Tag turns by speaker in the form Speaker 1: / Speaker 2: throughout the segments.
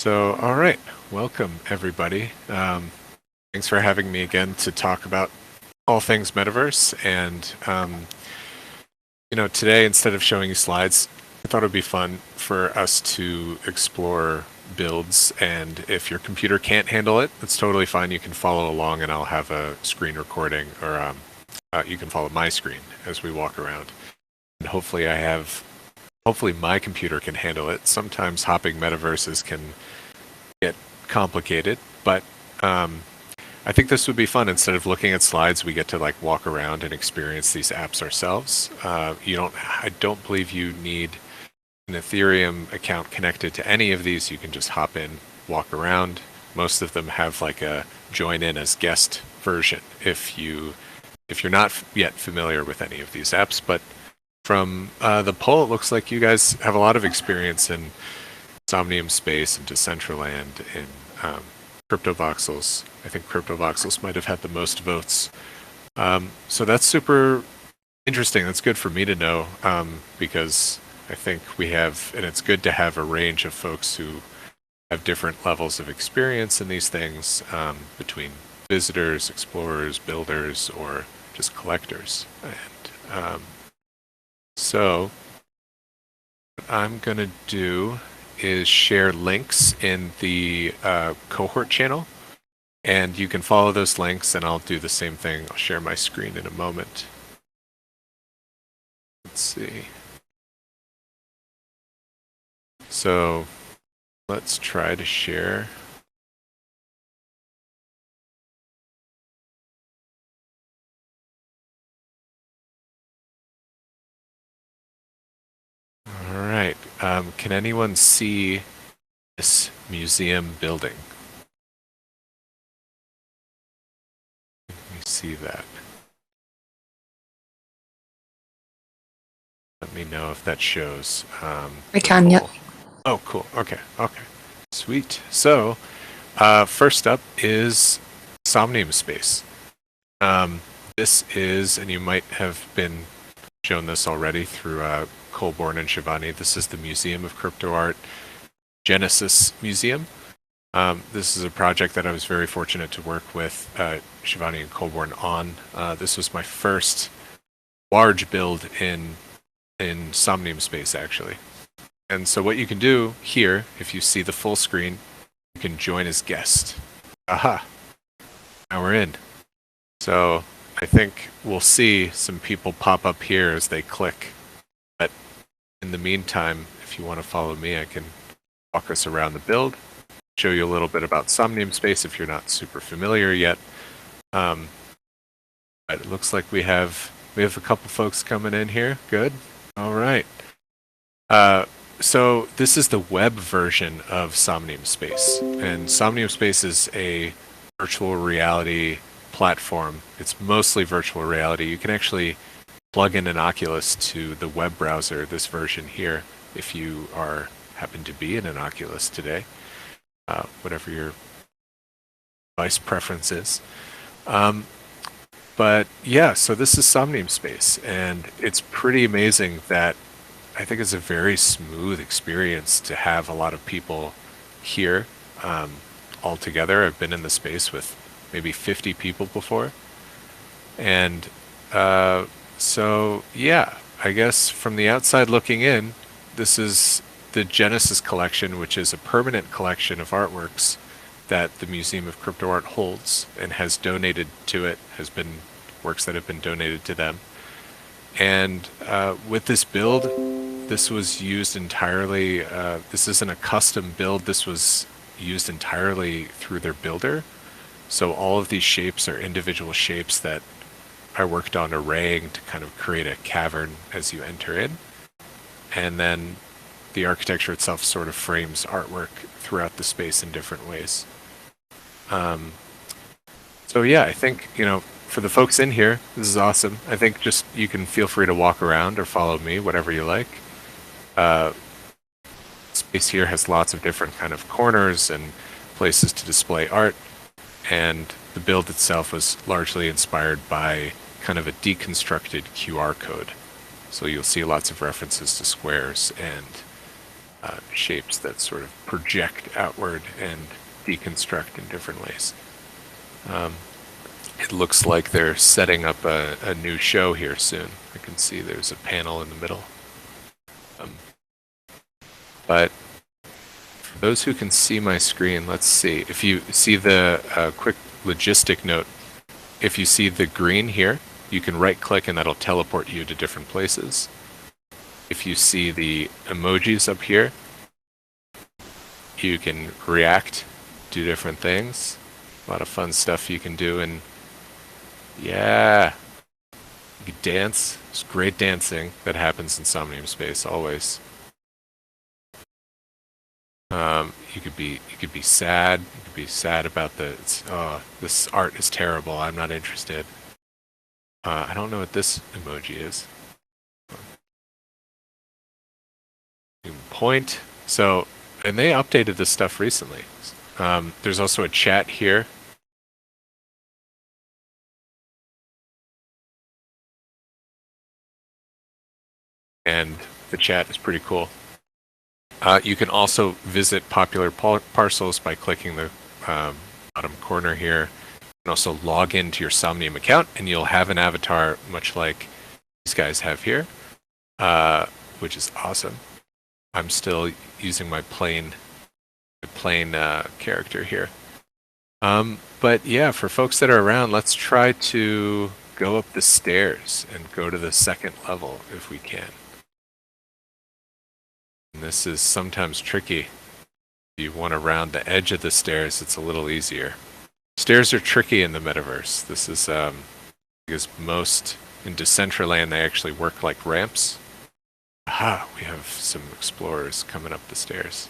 Speaker 1: So, all right, welcome everybody. Thanks for having me again to talk about all things Metaverse. And today instead of showing you slides, I thought it would be fun for us to explore builds. And if your computer can't handle it, that's totally fine. You can follow along, and I'll have a screen recording, or you can follow my screen as we walk around. And hopefully my computer can handle it. Sometimes hopping metaverses can get complicated, but I think this would be fun. Instead of looking at slides, we get to like walk around and experience these apps ourselves. I don't believe you need an Ethereum account connected to any of these. You can just hop in, walk around. Most of them have like a join in as guest version if you're not yet familiar with any of these apps. But from the poll, it looks like you guys have a lot of experience in Somnium Space and Decentraland and Cryptovoxels. I think Cryptovoxels might have had the most votes. So that's super interesting. That's good for me to know because I think we have, and it's good to have a range of folks who have different levels of experience in these things between visitors, explorers, builders, or just collectors. And so what I'm going to do is share links in the cohort channel, and you can follow those links, and I'll do the same thing. I'll share my screen in a moment. Let's see. So let's try to share. All right. Can anyone see this museum building? Let me see that. Let me know if that shows.
Speaker 2: I can, yep.
Speaker 1: Oh, cool. Okay. Sweet. So, first up is Somnium Space. This is, and you might have been shown this already through Colborn and Shivani. This is the Museum of Crypto Art Genesis Museum. This is a project that I was very fortunate to work with Shivani and Colborn on. This was my first large build in Somnium Space, actually. And so what you can do here, if you see the full screen, you can join as guest. Aha! Now we're in. So I think we'll see some people pop up here as they click. But in the meantime, if you want to follow me, I can walk us around the build, show you a little bit about Somnium Space if you're not super familiar yet. But it looks like we have a couple folks coming in here. Good. All right. So this is the web version of Somnium Space, and Somnium Space is a virtual reality platform. It's mostly virtual reality. You can actually plug in an Oculus to the web browser, this version here, if you happen to be in an Oculus today, whatever your device preference is. But yeah, so this is Somnium Space, and it's pretty amazing that I think it's a very smooth experience to have a lot of people here all together. I've been in the space with maybe 50 people before. And so, yeah, I guess from the outside looking in, this is the Genesis collection, which is a permanent collection of artworks that the Museum of Crypto Art holds and has donated to it, has been works that have been donated to them. And with this build, this was used entirely, this isn't a custom build, this was used entirely through their builder. So all of these shapes are individual shapes that I worked on arraying to kind of create a cavern as you enter in. And then the architecture itself sort of frames artwork throughout the space in different ways. So yeah, I think, for the folks in here, this is awesome. I think just you can feel free to walk around or follow me, whatever you like. Space here has lots of different kind of corners and places to display art, and the build itself was largely inspired by kind of a deconstructed QR code. So you'll see lots of references to squares and shapes that sort of project outward and deconstruct in different ways. It looks like they're setting up a new show here soon. I can see there's a panel in the middle. But for those who can see my screen, let's see. If you see the quick logistic note, if you see the green here, you can right-click and that'll teleport you to different places. If you see the emojis up here, you can react, do different things. A lot of fun stuff you can do, and yeah, you can dance. There's great dancing that happens in Somnium Space always. You could be sad. You could be sad about this art is terrible. I'm not interested. I don't know what this emoji is. You can point. So, and they updated this stuff recently. There's also a chat here. And the chat is pretty cool. You can also visit popular parcels by clicking the bottom corner here. You can also log into your Somnium account, and you'll have an avatar much like these guys have here, which is awesome. I'm still using my plain character here. But yeah, for folks that are around, let's try to go up the stairs and go to the second level if we can. And this is sometimes tricky. If you want to round the edge of the stairs, it's a little easier. Stairs are tricky in the metaverse. This is because most in Decentraland they actually work like ramps. Aha, we have some explorers coming up the stairs.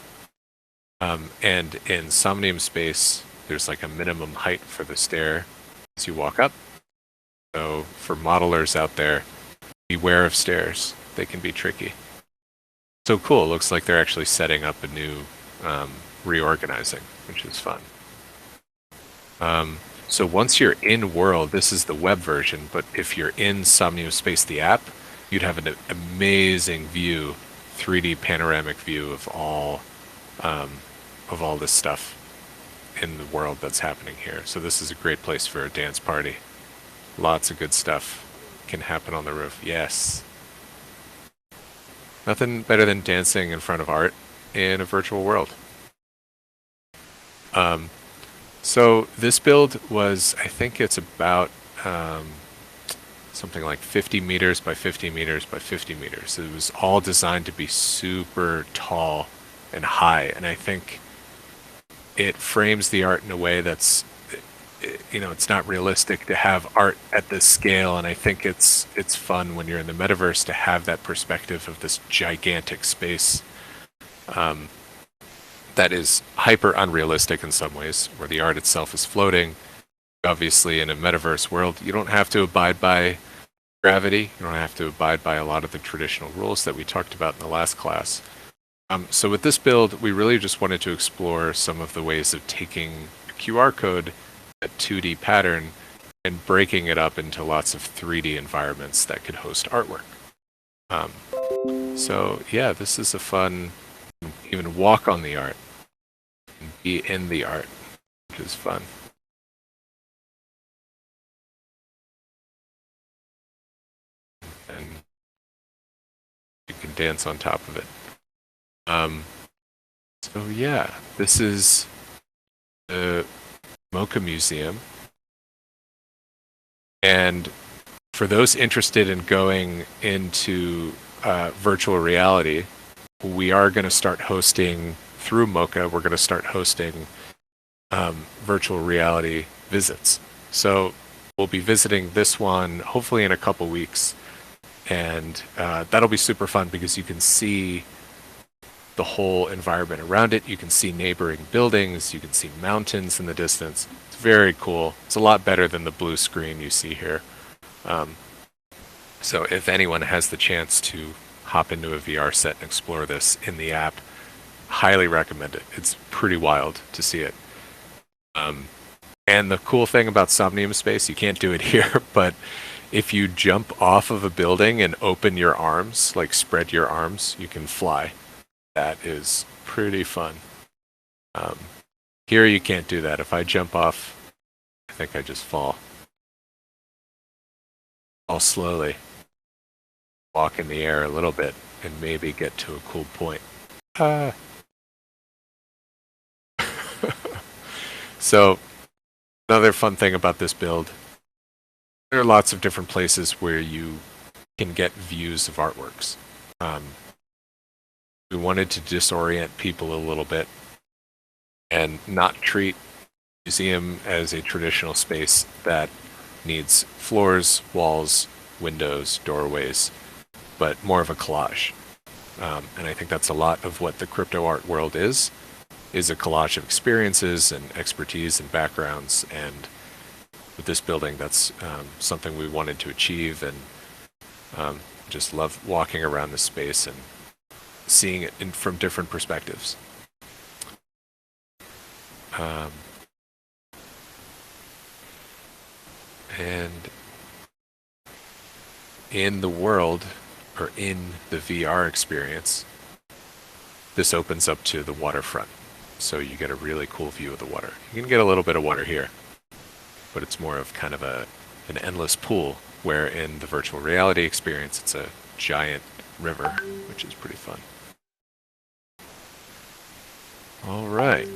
Speaker 1: And in Somnium Space, there's like a minimum height for the stair as you walk up. So for modelers out there, beware of stairs. They can be tricky. So cool, it looks like they're actually setting up a new reorganizing, which is fun. So once you're in world, this is the web version, but if you're in Somnium Space, the app, you'd have an amazing view, 3D panoramic view of all this stuff in the world that's happening here. So this is a great place for a dance party. Lots of good stuff can happen on the roof. Yes. Nothing better than dancing in front of art in a virtual world. So this build was, I think it's about something like 50 meters by 50 meters by 50 meters. It was all designed to be super tall and high, and I think it frames the art in a way that's, you know, it's not realistic to have art at this scale, and I think it's fun when you're in the metaverse to have that perspective of this gigantic space that is hyper unrealistic in some ways, where the art itself is floating. Obviously, in a metaverse world, you don't have to abide by gravity. You don't have to abide by a lot of the traditional rules that we talked about in the last class. So with this build, we really just wanted to explore some of the ways of taking a QR code, a 2D pattern, and breaking it up into lots of 3D environments that could host artwork. So yeah, this is a fun, even walk on the art, and be in the art, which is fun. And you can dance on top of it. So yeah, this is the MOCA Museum. And for those interested in going into virtual reality, we are going to start hosting, through MOCA, we're going to start hosting virtual reality visits. So we'll be visiting this one hopefully in a couple weeks. And that'll be super fun because you can see the whole environment around it. You can see neighboring buildings. You can see mountains in the distance. It's very cool. It's a lot better than the blue screen you see here. So if anyone has the chance to hop into a VR set and explore this in the app, highly recommend it. It's pretty wild to see it. And the cool thing about Somnium Space, you can't do it here, but if you jump off of a building and open your arms, like spread your arms, you can fly. That is pretty fun. Here you can't do that. If I jump off, I think I just fall. I'll slowly walk in the air a little bit and maybe get to a cool point. So another fun thing about this build, there are lots of different places where you can get views of artworks. We wanted to disorient people a little bit and not treat museum as a traditional space that needs floors, walls, windows, doorways, but more of a collage. And I think that's a lot of what the crypto art world is a collage of experiences and expertise and backgrounds. And with this building, that's something we wanted to achieve, and just love walking around the space and seeing it from different perspectives. And in the world, or in the VR experience, this opens up to the waterfront. So you get a really cool view of the water. You can get a little bit of water here, but it's more of kind of an endless pool, where in the virtual reality experience, it's a giant river, which is pretty fun. All right.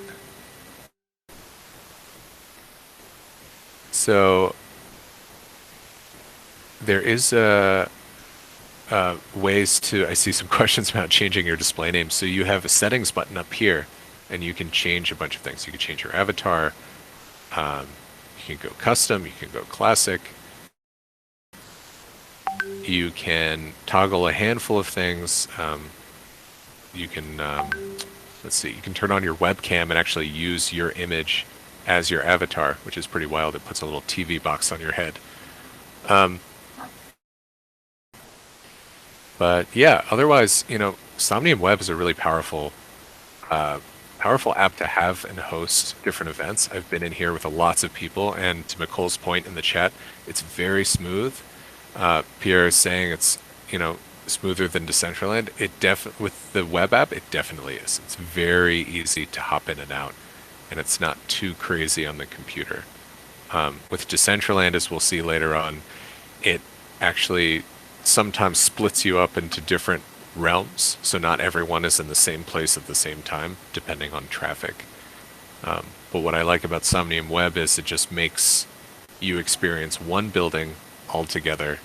Speaker 1: So there is ways to, I see some questions about changing your display name. So you have a settings button up here, and you can change a bunch of things. You can change your avatar. You can go custom. You can go classic. You can toggle a handful of things. You can, let's see, you can turn on your webcam and actually use your image as your avatar, which is pretty wild. It puts a little TV box on your head. But yeah, otherwise, you know, Somnium Web is a really powerful app to have and host different events. I've been in here with lots of people, and to Micole's point in the chat, it's very smooth. Pierre is saying it's, you know, smoother than Decentraland. With the web app, it definitely is. It's very easy to hop in and out, and it's not too crazy on the computer. With Decentraland, as we'll see later on, it actually sometimes splits you up into different realms, so not everyone is in the same place at the same time, depending on traffic. But what I like about Somnium Web is it just makes you experience one building altogether,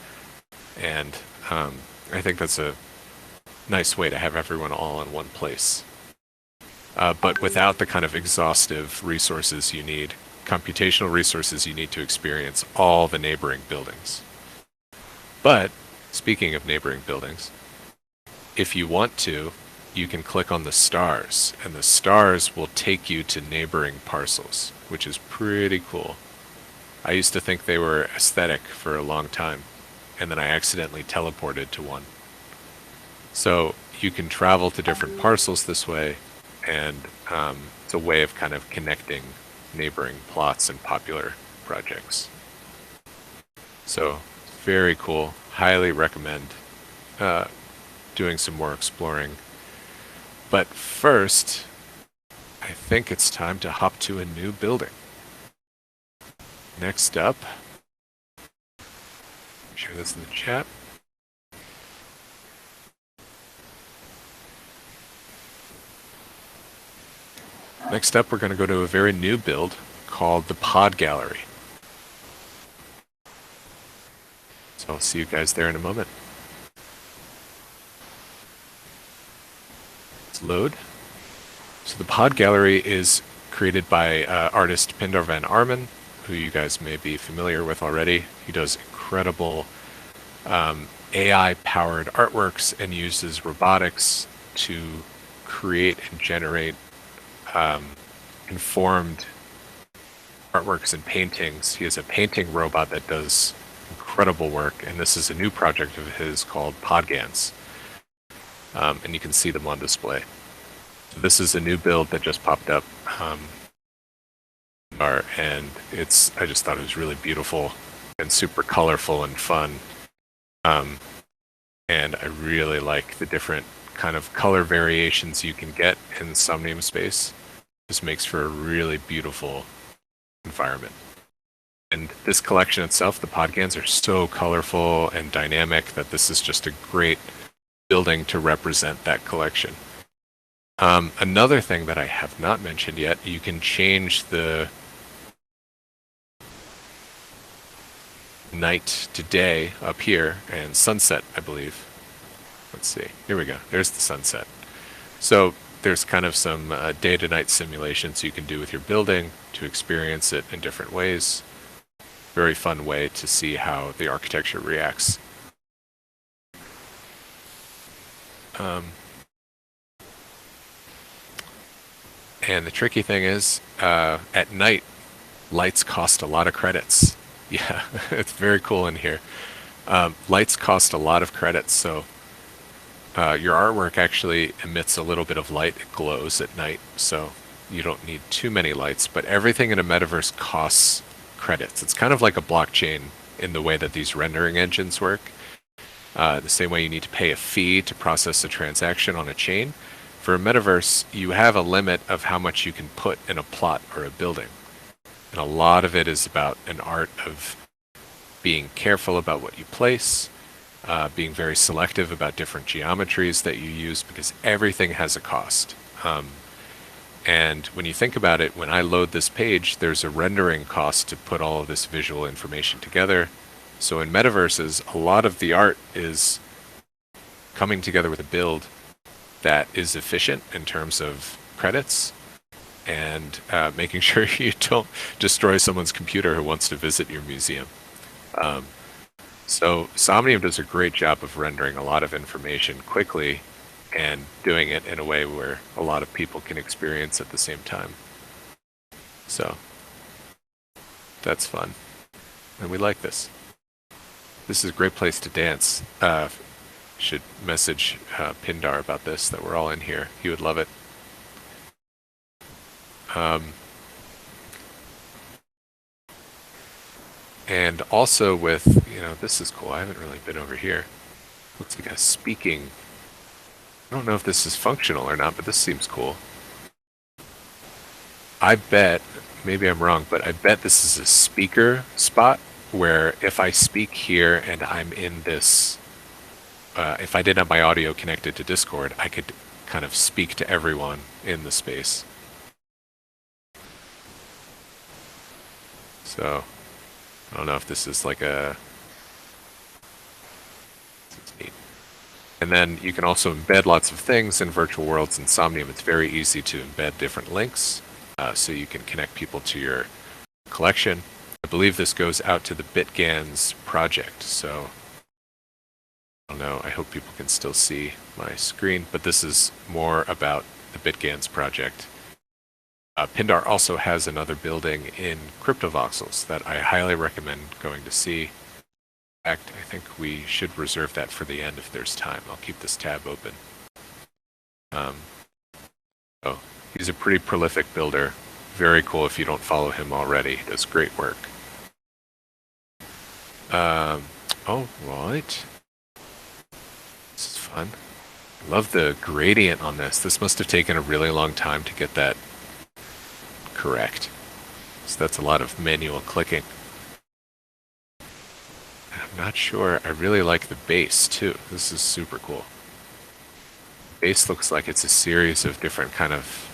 Speaker 1: and I think that's a nice way to have everyone all in one place. But without the kind of exhaustive resources you need, computational resources you need to experience all the neighboring buildings. But speaking of neighboring buildings, if you want to, you can click on the stars, and the stars will take you to neighboring parcels, which is pretty cool. I used to think they were aesthetic for a long time, and then I accidentally teleported to one. So you can travel to different parcels this way, and it's a way of kind of connecting neighboring plots and popular projects. So very cool. Highly recommend doing some more exploring. But first, I think it's time to hop to a new building. Next up, share this in the chat. Next up, we're going to go to a very new build called the Pod Gallery. So I'll see you guys there in a moment. Let's load. So the Pod Gallery is created by artist Pindar van Armen, who you guys may be familiar with already. He does incredible AI-powered artworks and uses robotics to create and generate informed artworks and paintings. He has a painting robot that does incredible work, and this is a new project of his called Bitgans. And you can see them on display. So this is a new build that just popped up, and I just thought it was really beautiful and super colorful and fun. And I really like the different kind of color variations you can get in Somnium Space just makes for a really beautiful environment. And this collection itself, the Podgans, are so colorful and dynamic that this is just a great building to represent that collection. Another thing that I have not mentioned yet, you can change the night to day up here and sunset, I believe. Let's see. Here we go. There's the sunset. So there's kind of some day to night simulations you can do with your building to experience it in different ways. Very fun way to see how the architecture reacts. And the tricky thing is, at night, lights cost a lot of credits. Yeah, it's very cool in here. Lights cost a lot of credits, so your artwork actually emits a little bit of light. It glows at night, so you don't need too many lights, but everything in a metaverse costs credits. It's kind of like a blockchain in the way that these rendering engines work. The same way you need to pay a fee to process a transaction on a chain. For a metaverse, you have a limit of how much you can put in a plot or a building. And a lot of it is about an art of being careful about what you place, being very selective about different geometries that you use, because everything has a cost. And when you think about it, when I load this page, there's a rendering cost to put all of this visual information together. So in metaverses, a lot of the art is coming together with a build that is efficient in terms of credits and making sure you don't destroy someone's computer who wants to visit your museum. So Somnium does a great job of rendering a lot of information quickly and doing it in a way where a lot of people can experience at the same time. So that's fun. And we like this. This is a great place to dance. Should message Pindar about this, that we're all in here. He would love it. And also with, this is cool. I haven't really been over here. Looks like a speaking. I don't know if this is functional or not, but this seems cool. I bet, maybe I'm wrong, but I bet this is a speaker spot where if I speak here and I'm in this, if I did have my audio connected to Discord, I could kind of speak to everyone in the space. So, I don't know if this is like a... This is neat. And then you can also embed lots of things in virtual worlds in Somnium. It's very easy to embed different links, so you can connect people to your collection. I believe this goes out to the Bitgans project, so I don't know. I hope people can still see my screen, but this is more about the Bitgans project. Pindar also has another building in Cryptovoxels that I highly recommend going to see. In fact, I think we should reserve that for the end if there's time. I'll keep this tab open. Oh, he's a pretty prolific builder. Very cool if you don't follow him already. He does great work. All right. This is fun. I love the gradient on this. This must have taken a really long time to get that correct. So that's a lot of manual clicking. I'm not sure. I really like the base too. This is super cool. The base looks like it's a series of different kind of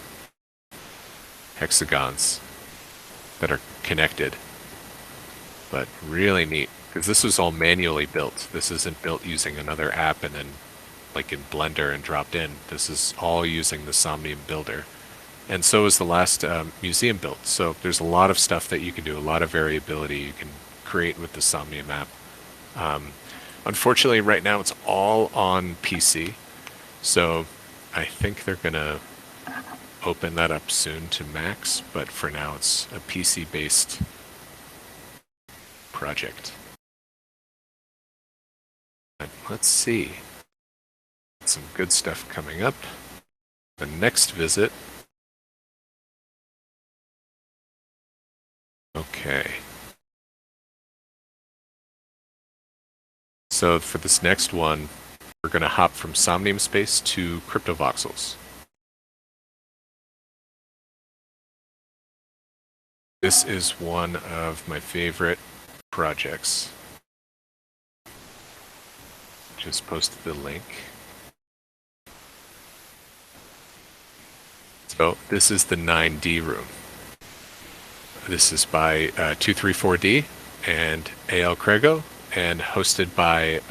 Speaker 1: hexagons that are connected. But really neat. Because this was all manually built. This isn't built using another app and then like in Blender and dropped in. This is all using the Somnium builder. And so is the last museum built. So there's a lot of stuff that you can do, a lot of variability you can create with the Somnium app. Unfortunately, right now it's all on PC. So I think they're going to open that up soon to Macs. But for now, it's a PC-based project. And let's see. Some good stuff coming up. The next visit. Okay. So for this next one, We're going to hop from Somnium Space to Cryptovoxels. This is one of my favorite projects. Just posted the link. So this is the 9D room. This is by 234D and AL Krego, and hosted by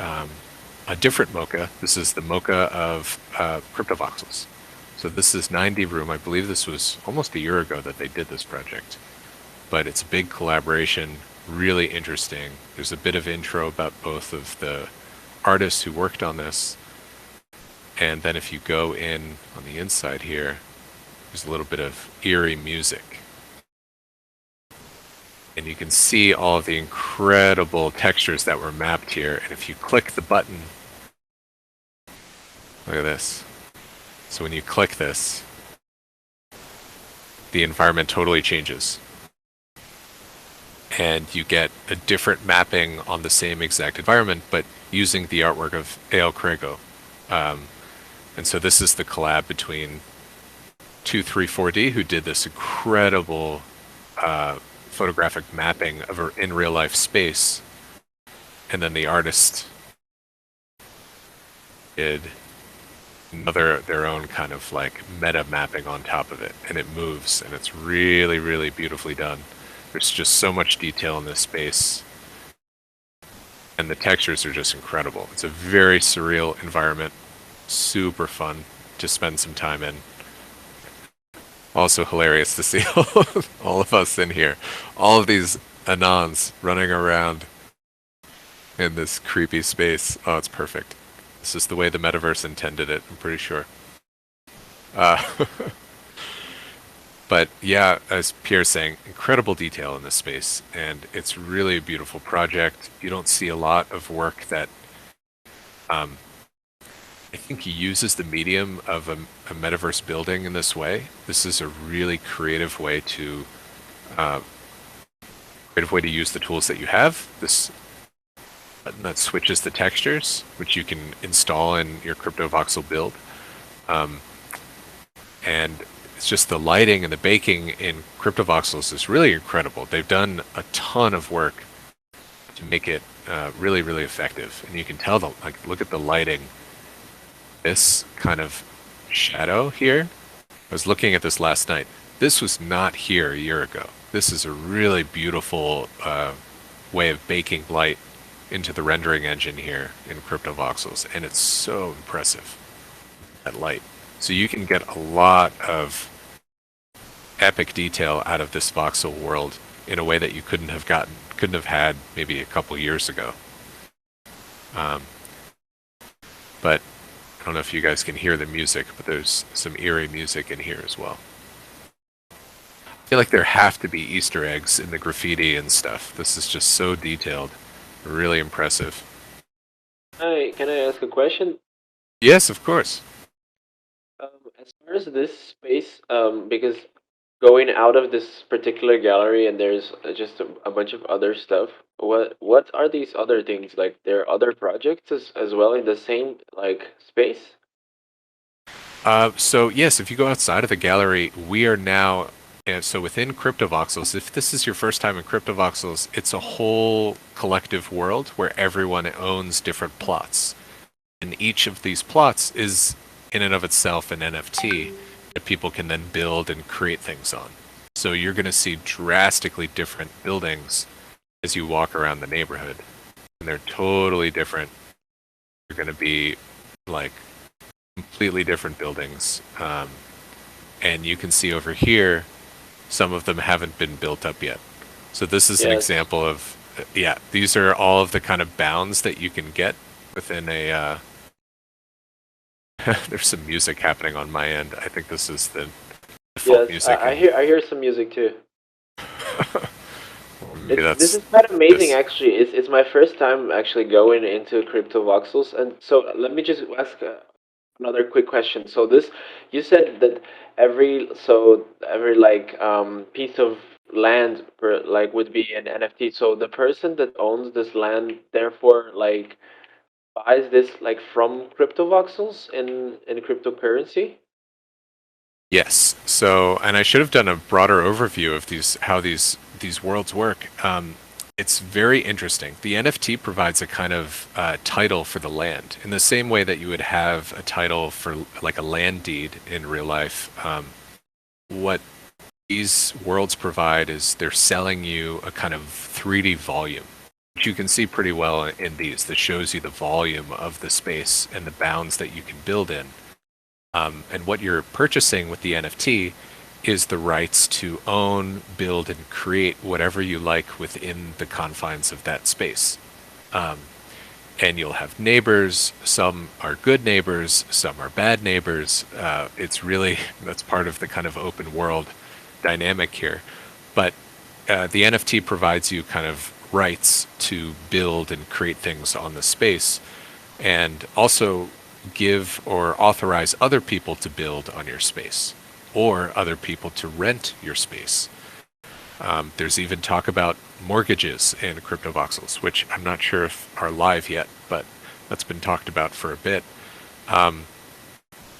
Speaker 1: a different MOCA. This is the MOCA of Cryptovoxels. So this is 9D room. I believe this was almost a year ago that they did this project. But it's a big collaboration, really interesting. There's a bit of intro about both of the artists who worked on this. And then if you go in on the inside here, there's a little bit of eerie music. And you can see all of the incredible textures that were mapped here. And if you click the button, look at this. So when you click this, the environment totally changes. And you get a different mapping on the same exact environment, but using the artwork of AL Krego. And so this is the collab between 234D, who did this incredible photographic mapping of an in real life space, and then the artist did their own kind of like meta mapping on top of it, and it moves, and it's really, really beautifully done. There's just so much detail in this space, and the textures are just incredible. It's a very surreal environment, super fun to spend some time in. Also hilarious to see all of us in here. All of these Anons running around in this creepy space. Oh, it's perfect. This is the way the Metaverse intended it, I'm pretty sure. But yeah, as Pierre's saying, incredible detail in this space, and it's really a beautiful project. You don't see a lot of work that I think he uses the medium of a metaverse building in this way. This is a really creative way to use the tools that you have. This button that switches the textures, which you can install in your Cryptovoxel build, and it's just the lighting and the baking in Cryptovoxels is really incredible. They've done a ton of work to make it really, really effective, and you can tell look at the lighting. This kind of shadow here, I was looking at this last night. This was not here a year ago. This is a really beautiful way of baking light into the rendering engine here in Cryptovoxels, and it's so impressive, that light. So you can get a lot of epic detail out of this voxel world in a way that you couldn't have had maybe a couple years ago. But I don't know if you guys can hear the music, but there's some eerie music in here as well. I feel like there have to be Easter eggs in the graffiti and stuff. This is just so detailed. Really impressive.
Speaker 2: Hi, can I ask a question?
Speaker 1: Yes, of course.
Speaker 2: As far as this space, because going out of this particular gallery and there's just a bunch of other stuff. What are these other things? Like there are other projects as well in the same like space?
Speaker 1: So yes, if you go outside of the gallery, we are now, and so within Cryptovoxels, if this is your first time in Cryptovoxels, it's a whole collective world where everyone owns different plots. And each of these plots is in and of itself an NFT that people can then build and create things on. So you're going to see drastically different buildings as you walk around the neighborhood. And they're totally different. They're going to be like completely different buildings. And you can see over here, some of them haven't been built up yet. So this is an example of, yeah, these are all of the kind of bounds that you can get within a, there's some music happening on my end. I think this is the default music.
Speaker 2: I hear some music too.
Speaker 1: Maybe
Speaker 2: this is quite amazing, actually. It's my first time actually going into Cryptovoxels, and so let me just ask another quick question. So this, you said that every like piece of land per like would be an NFT. So the person that owns this land, therefore, like buys this like from Cryptovoxels in cryptocurrency?
Speaker 1: Yes. So, and I should have done a broader overview of how these worlds work. It's very interesting. The NFT provides a kind of title for the land in the same way that you would have a title for like a land deed in real life. What these worlds provide is they're selling you a kind of 3D volume, which you can see pretty well in these, that shows you the volume of the space and the bounds that you can build in. And what you're purchasing with the NFT is the rights to own, build, and create whatever you like within the confines of that space. And you'll have neighbors. Some are good neighbors, some are bad neighbors. It's really, that's part of the kind of open world dynamic here. But the NFT provides you kind of rights to build and create things on the space, and also give or authorize other people to build on your space or other people to rent your space. There's even talk about mortgages in Cryptovoxels, which I'm not sure if are live yet, but that's been talked about for a bit.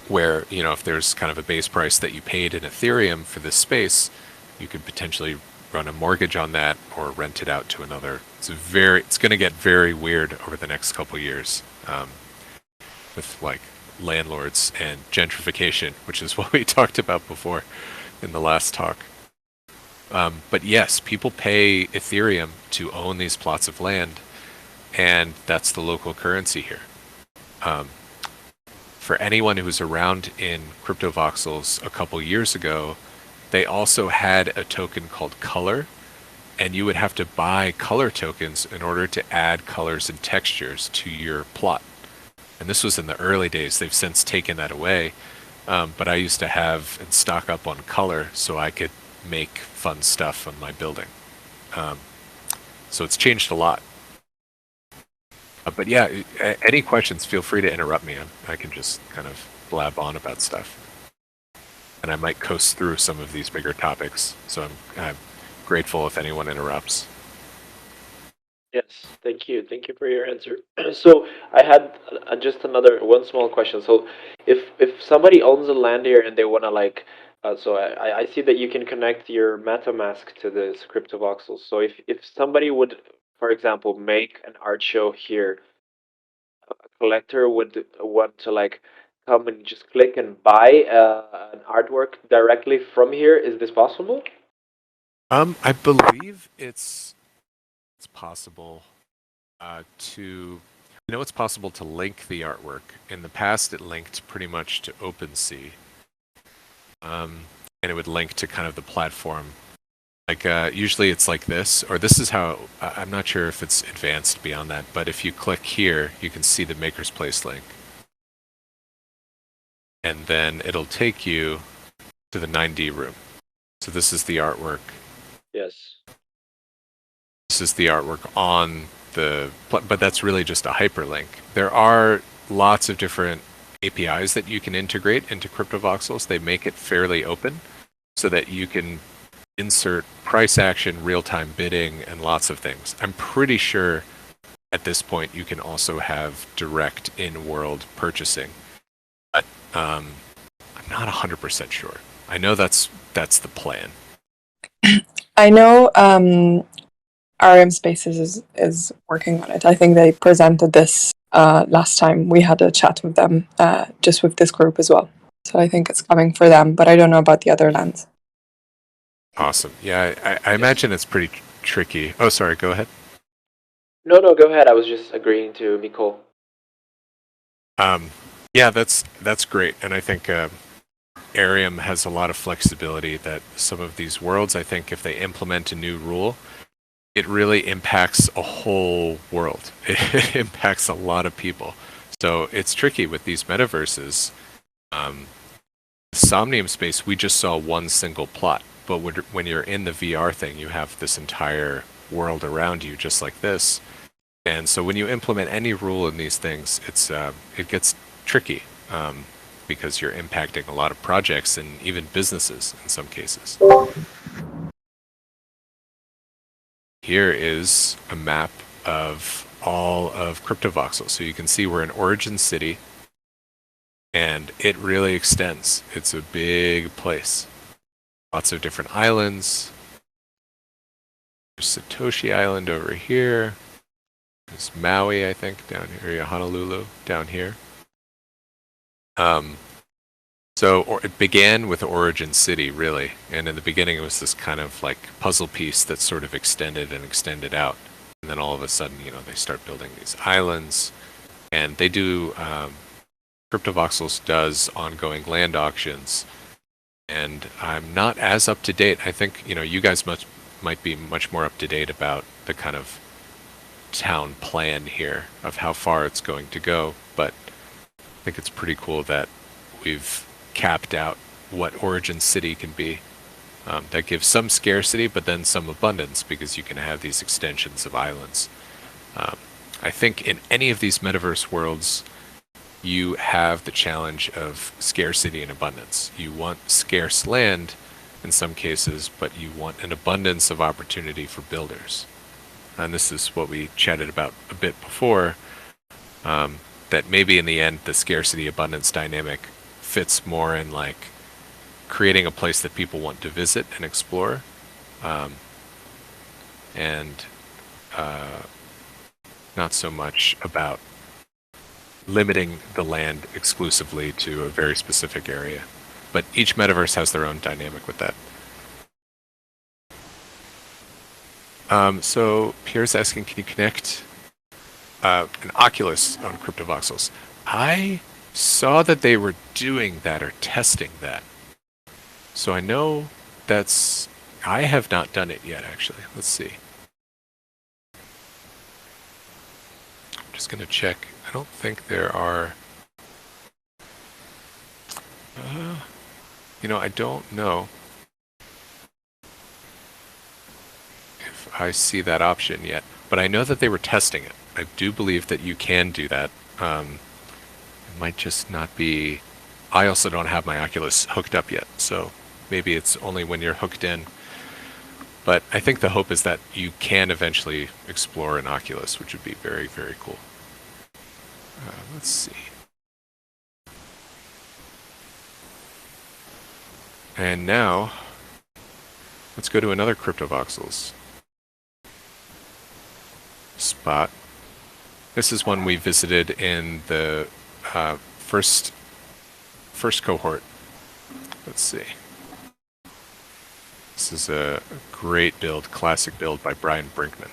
Speaker 1: Where, you know, if there's kind of a base price that you paid in Ethereum for this space, you could potentially run a mortgage on that or rent it out to another. It's going to get very weird over the next couple years. With like landlords and gentrification, which is what we talked about before in the last talk. But yes, people pay Ethereum to own these plots of land, and that's the local currency here. For anyone who was around in Cryptovoxels a couple years ago, they also had a token called Color, and you would have to buy color tokens in order to add colors and textures to your plot. And this was in the early days. They've since taken that away. But I used to have and stock up on color so I could make fun stuff on my building. So it's changed a lot. But yeah, any questions, feel free to interrupt me. I can just kind of blab on about stuff. And I might coast through some of these bigger topics. So I'm grateful if anyone interrupts.
Speaker 2: Yes, thank you. Thank you for your answer. So I had just another one small question. So if somebody owns a land here and they want to like, so I see that you can connect your MetaMask to this CryptoVoxel. So if somebody would, for example, make an art show here, a collector would want to like come and just click and buy an artwork directly from here. Is this possible?
Speaker 1: I believe it's possible it's possible to link the artwork. In the past, it linked pretty much to OpenSea, and it would link to kind of the platform. Like usually it's like this, or this is how, I'm not sure if it's advanced beyond that, but if you click here, you can see the Maker's Place link. And then it'll take you to the 9D room. So this is the artwork.
Speaker 2: Yes.
Speaker 1: This is the artwork on but that's really just a hyperlink. There are lots of different APIs that you can integrate into Cryptovoxels. They make it fairly open so that you can insert price action, real-time bidding, and lots of things. I'm pretty sure at this point you can also have direct in-world purchasing, but I'm not 100% sure. I know that's the plan.
Speaker 3: I know RM Spaces is working on it. I think they presented this last time we had a chat with them, just with this group as well. So I think it's coming for them, but I don't know about the other lands.
Speaker 1: Awesome. Yeah, I imagine it's pretty tricky. Oh, sorry, go ahead.
Speaker 2: No, go ahead. I was just agreeing to Nicole.
Speaker 1: Yeah, that's great. And I think Arium has a lot of flexibility that some of these worlds, I think if they implement a new rule, it really impacts a whole world. It impacts a lot of people. So it's tricky with these metaverses. Somnium Space, we just saw one single plot. But when you're in the VR thing, you have this entire world around you, just like this. And so when you implement any rule in these things, it gets tricky because you're impacting a lot of projects and even businesses in some cases. Here is a map of all of Cryptovoxels. So you can see we're in Origin City, and it really extends. It's a big place. Lots of different islands. There's Satoshi Island over here. There's Maui, I think, down here. Yeah, Honolulu, down here. So it began with Origin City, really. And in the beginning, it was this kind of like puzzle piece that sort of extended and extended out. And then all of a sudden, they start building these islands. And they do, Cryptovoxels does ongoing land auctions. And I'm not as up to date. I think, you guys might be much more up to date about the kind of town plan here of how far it's going to go. But I think it's pretty cool that we've capped out what Origin City can be. That gives some scarcity, but then some abundance, because you can have these extensions of islands. I think in any of these metaverse worlds, you have the challenge of scarcity and abundance. You want scarce land in some cases, but you want an abundance of opportunity for builders. And this is what we chatted about a bit before, that maybe in the end, the scarcity abundance dynamic fits more in like creating a place that people want to visit and explore, and not so much about limiting the land exclusively to a very specific area. But each metaverse has their own dynamic with that. So Pierre's asking, can you connect an Oculus on Cryptovoxels? I saw that they were doing that or testing that. So I know I have not done it yet, actually. Let's see. I'm just going to check. I don't think there are... I don't know if I see that option yet, but I know that they were testing it. I do believe that you can do that. It might just not be... I also don't have my Oculus hooked up yet, so maybe it's only when you're hooked in. But I think the hope is that you can eventually explore an Oculus, which would be very, very cool. Let's see. And now, let's go to another Cryptovoxels spot. This is one we visited in the first cohort. Let's see. This is a great build, classic build by Brian Brinkman.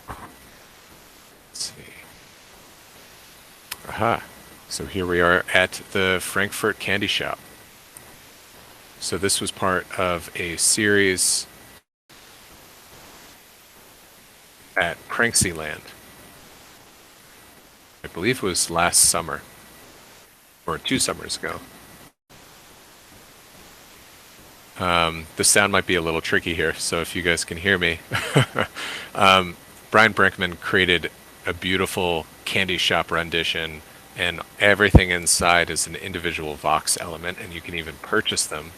Speaker 1: Let's see. Aha. So here we are at the Frankfurt candy shop. So this was part of a series at Cranksyland. I believe it was last summer, or 2 summers ago. The sound might be a little tricky here, so if you guys can hear me. Brian Brinkman created a beautiful candy shop rendition, and everything inside is an individual Vox element, and you can even purchase them.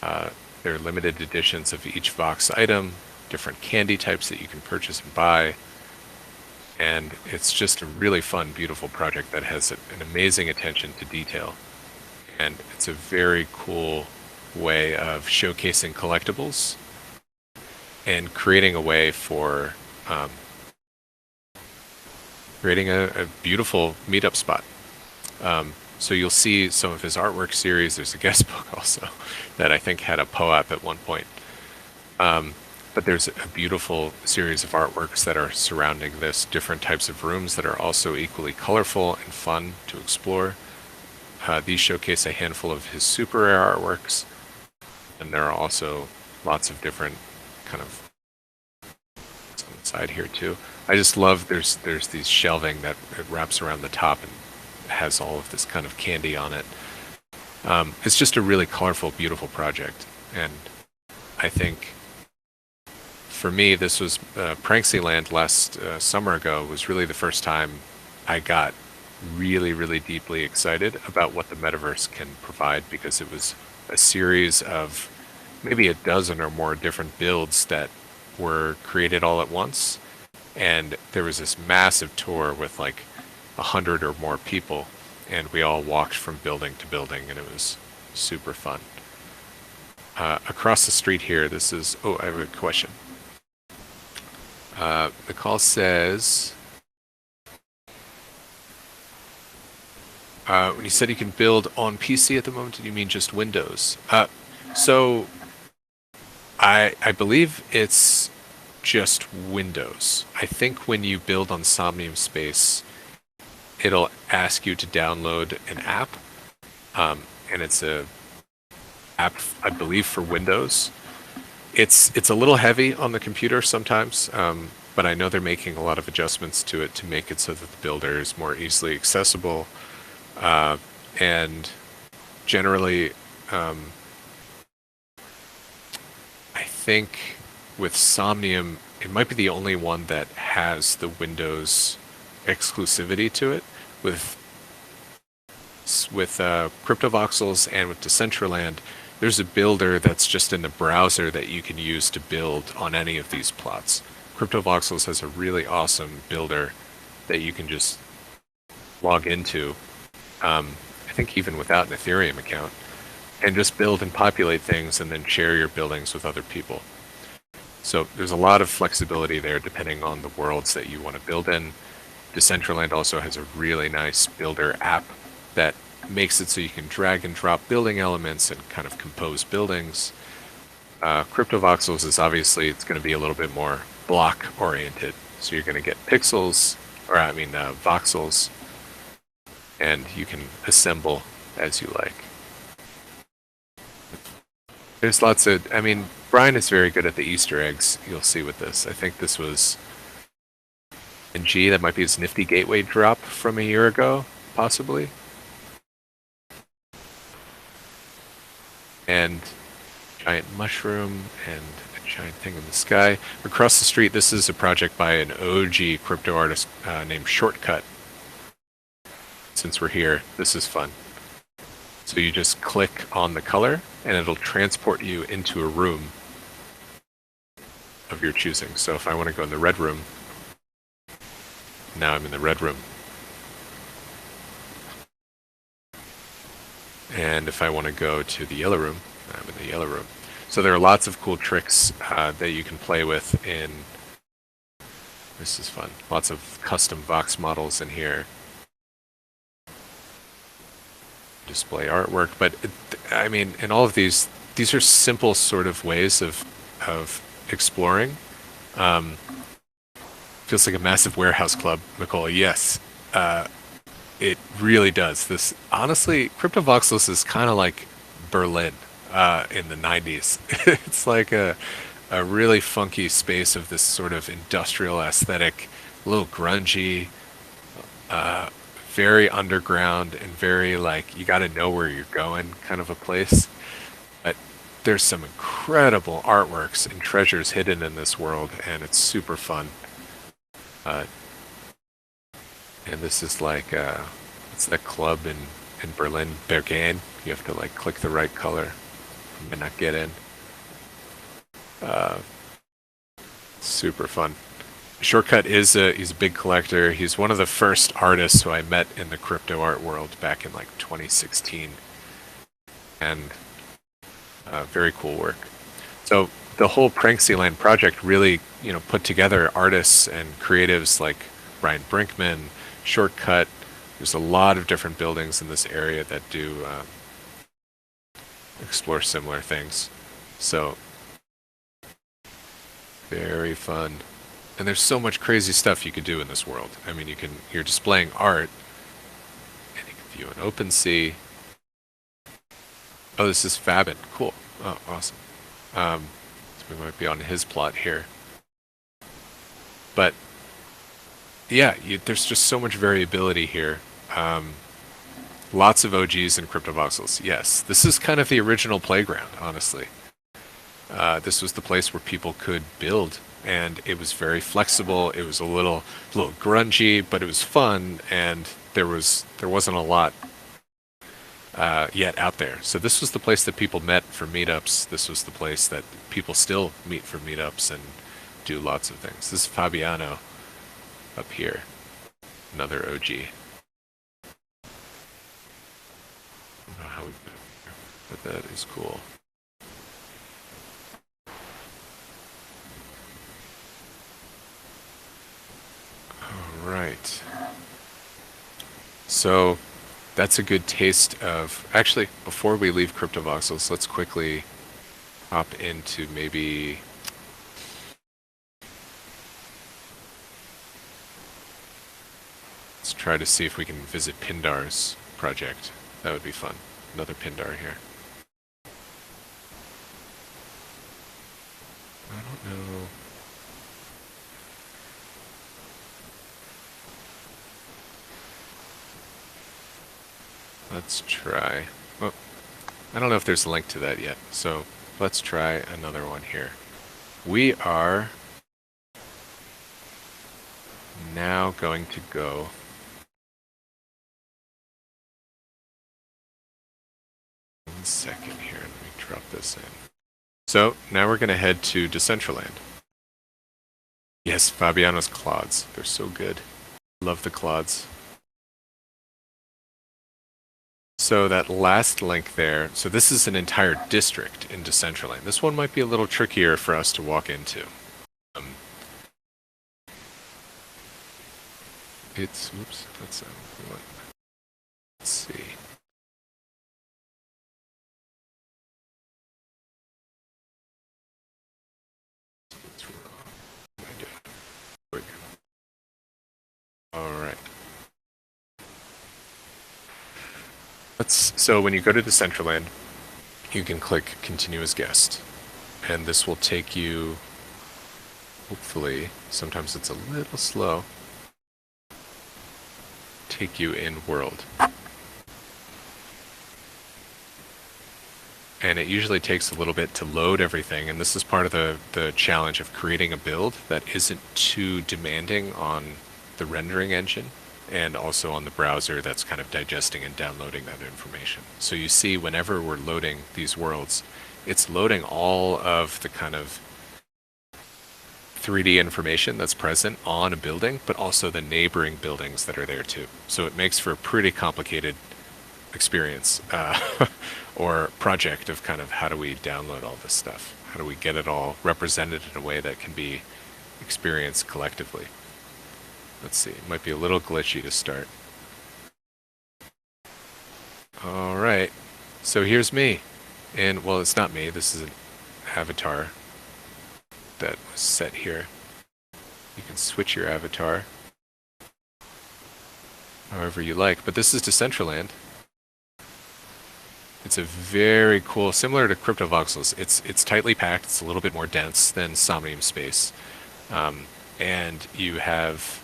Speaker 1: There are limited editions of each Vox item, different candy types that you can purchase and buy. And it's just a really fun, beautiful project that has an amazing attention to detail. And it's a very cool way of showcasing collectibles and creating a way for creating a beautiful meetup spot. So you'll see some of his artwork series. There's a guest book also that I think had a POAP at one point. But there's a beautiful series of artworks that are surrounding this, different types of rooms that are also equally colorful and fun to explore. These showcase a handful of his super rare artworks, and there are also lots of different kind of on the side here too. I just love there's these shelving that it wraps around the top and has all of this kind of candy on it. It's just a really colorful, beautiful project, and I think for me, this was Pranksyland last summer ago was really the first time I got really, really deeply excited about what the metaverse can provide, because it was a series of maybe a dozen or more different builds that were created all at once, and there was this massive tour with like 100 or more people, and we all walked from building to building, and it was super fun. Across the street here, this is... Oh, I have a question. The call says... when you said you can build on PC at the moment, do you mean just Windows? So I believe it's just Windows. I think when you build on Somnium Space, it'll ask you to download an app, and it's a app, I believe, for Windows. It's a little heavy on the computer sometimes, but I know they're making a lot of adjustments to it to make it so that the builder is more easily accessible. And generally, I think with Somnium, it might be the only one that has the Windows exclusivity to it. With Cryptovoxels and with Decentraland, there's a builder that's just in the browser that you can use to build on any of these plots. Cryptovoxels has a really awesome builder that you can just log into, I think even without an Ethereum account, and just build and populate things and then share your buildings with other people. So there's a lot of flexibility there depending on the worlds that you want to build in. Decentraland also has a really nice builder app that makes it so you can drag and drop building elements and kind of compose buildings. Cryptovoxels is obviously, it's going to be a little bit more block oriented. So you're going to get pixels, or I mean voxels, and you can assemble as you like. There's lots of, I mean, Brian is very good at the Easter eggs, you'll see with this. I think this was NG, that might be his nifty gateway drop from a year ago, possibly. And giant mushroom and a giant thing in the sky. Across the street, this is a project by an OG crypto artist named Shortcut. Since we're here, this is fun. So you just click on the color and it'll transport you into a room of your choosing. So if I want to go in the red room, now I'm in the red room. And if I want to go to the yellow room, I'm in the yellow room. So there are lots of cool tricks that you can play with in... This is fun. Lots of custom Vox models in here. Display artwork, but I mean, in all of these are simple sort of ways of exploring. Feels like a massive warehouse club, Nicole. Yes, it really does. This, honestly, Cryptovoxels is kind of like Berlin in the 90s. It's like a really funky space of this sort of industrial aesthetic, a little grungy, very underground and very like you got to know where you're going kind of a place. But there's some incredible artworks and treasures hidden in this world, and it's super fun. And this is like it's that club in Berlin, Berghain. You have to like click the right color and not get in. Super fun. Shortcut is he's a big collector. He's one of the first artists who I met in the crypto art world back in like 2016, and very cool work. So the whole Pranksyland project really, you know, put together artists and creatives like Ryan Brinkman, Shortcut. There's a lot of different buildings in this area that do explore similar things. So very fun. And there's so much crazy stuff you could do in this world. I mean, you're displaying art, and you can view an OpenSea. Oh, this is Fabin. Cool. Oh, awesome. So we might be on his plot here. But yeah, there's just so much variability here. Lots of OGs and Cryptovoxels. Yes, this is kind of the original playground, honestly. This was the place where people could build, and it was very flexible. It was a little grungy, but it was fun, and there wasn't a lot yet out there. So this was the place that people met for meetups. This was the place that people still meet for meetups, and do lots of things. This is Fabiano up here, another OG. I don't know how we put it here, but that is cool. All right. So that's a good taste of... Actually, before we leave Cryptovoxels, let's quickly hop into maybe... Let's try to see if we can visit Pindar's project. That would be fun. Another Pindar here. I don't know... Let's try... Well, I don't know if there's a link to that yet, so let's try another one here. We are now going to go... One second here, let me drop this in. So, now we're going to head to Decentraland. Yes, Fabiano's clods. They're so good. Love the clods. So that last link there, so this is an entire district in Decentraland. This one might be a little trickier for us to walk into. It's, oops, that's, let's see. What's wrong? What am I doing? There we go. All right. So when you go to Decentraland, you can click Continue as Guest. And this will take you, hopefully, sometimes it's a little slow, take you in world. And it usually takes a little bit to load everything, and this is part of the challenge of creating a build that isn't too demanding on the rendering engine, and also on the browser that's kind of digesting and downloading that information. So you see whenever we're loading these worlds, it's loading all of the kind of 3D information that's present on a building, but also the neighboring buildings that are there too. So it makes for a pretty complicated experience or project of kind of how do we download all this stuff? How do we get it all represented in a way that can be experienced collectively? Let's see, it might be a little glitchy to start. All right, so here's me. And, well, it's not me, this is an avatar that was set here. You can switch your avatar however you like, but this is Decentraland. It's a very cool, similar to Cryptovoxels, it's tightly packed, it's a little bit more dense than Somnium Space. And you have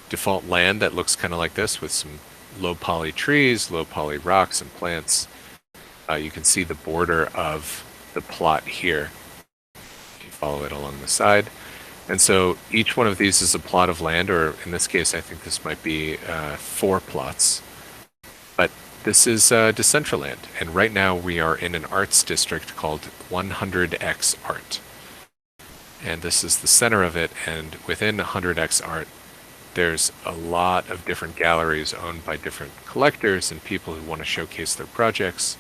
Speaker 1: default land that looks kind of like this with some low poly trees, low poly rocks and plants. You can see the border of the plot here. You follow it along the side. And so each one of these is a plot of land, or in this case I think this might be 4 plots. But this is Decentraland, and right now we are in an arts district called 100x Art. And this is the center of it, and within 100x Art there's a lot of different galleries owned by different collectors and people who want to showcase their projects.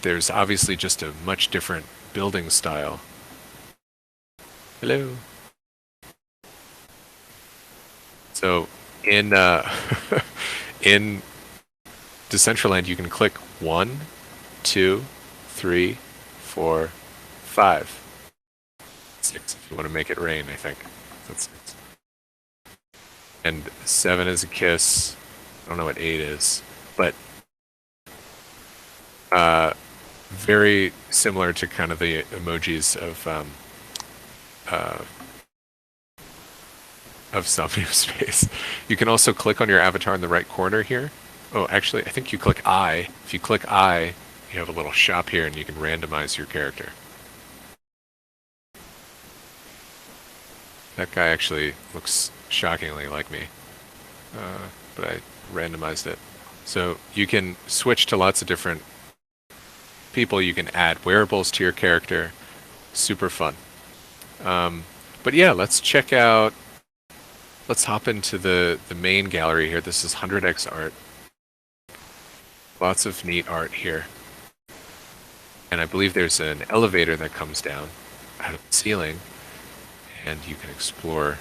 Speaker 1: There's obviously just a much different building style. Hello. So in in Decentraland you can click 1, 2, 3, 4, 5. 6 if you want to make it rain, I think. That's 6. And 7 is a kiss. I don't know what 8 is, but very similar to kind of the emojis of Somnium Space. You can also click on your avatar in the right corner here. Oh, actually, I think you click I. If you click I, you have a little shop here, and you can randomize your character. That guy actually looks shockingly like me, but I randomized it. So you can switch to lots of different people. You can add wearables to your character. Super fun. But yeah, let's check out. Let's hop into the main gallery here. This is 100x art. Lots of neat art here. And I believe there's an elevator that comes down out of the ceiling, and you can explore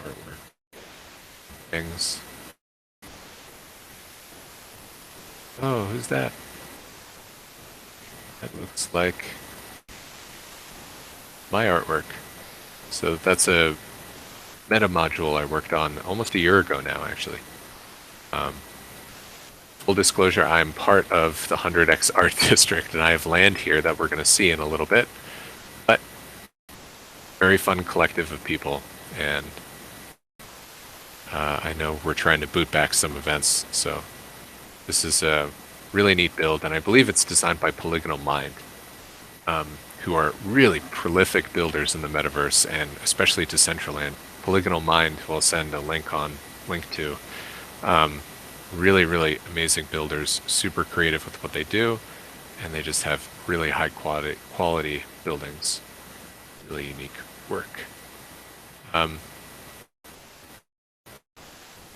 Speaker 1: artwork, things. Oh, who's that? That looks like my artwork. So that's a meta module I worked on almost a year ago now, actually. Full disclosure, I'm part of the 100x Art District, and I have land here that we're going to see in a little bit. But very fun collective of people, and I know we're trying to boot back some events, so this is a really neat build, and I believe it's designed by Polygonal Mind, who are really prolific builders in the metaverse, and especially Decentraland. Polygonal Mind, we'll send a link to. Really, really amazing builders, super creative with what they do, and they just have really high quality buildings. Really unique work.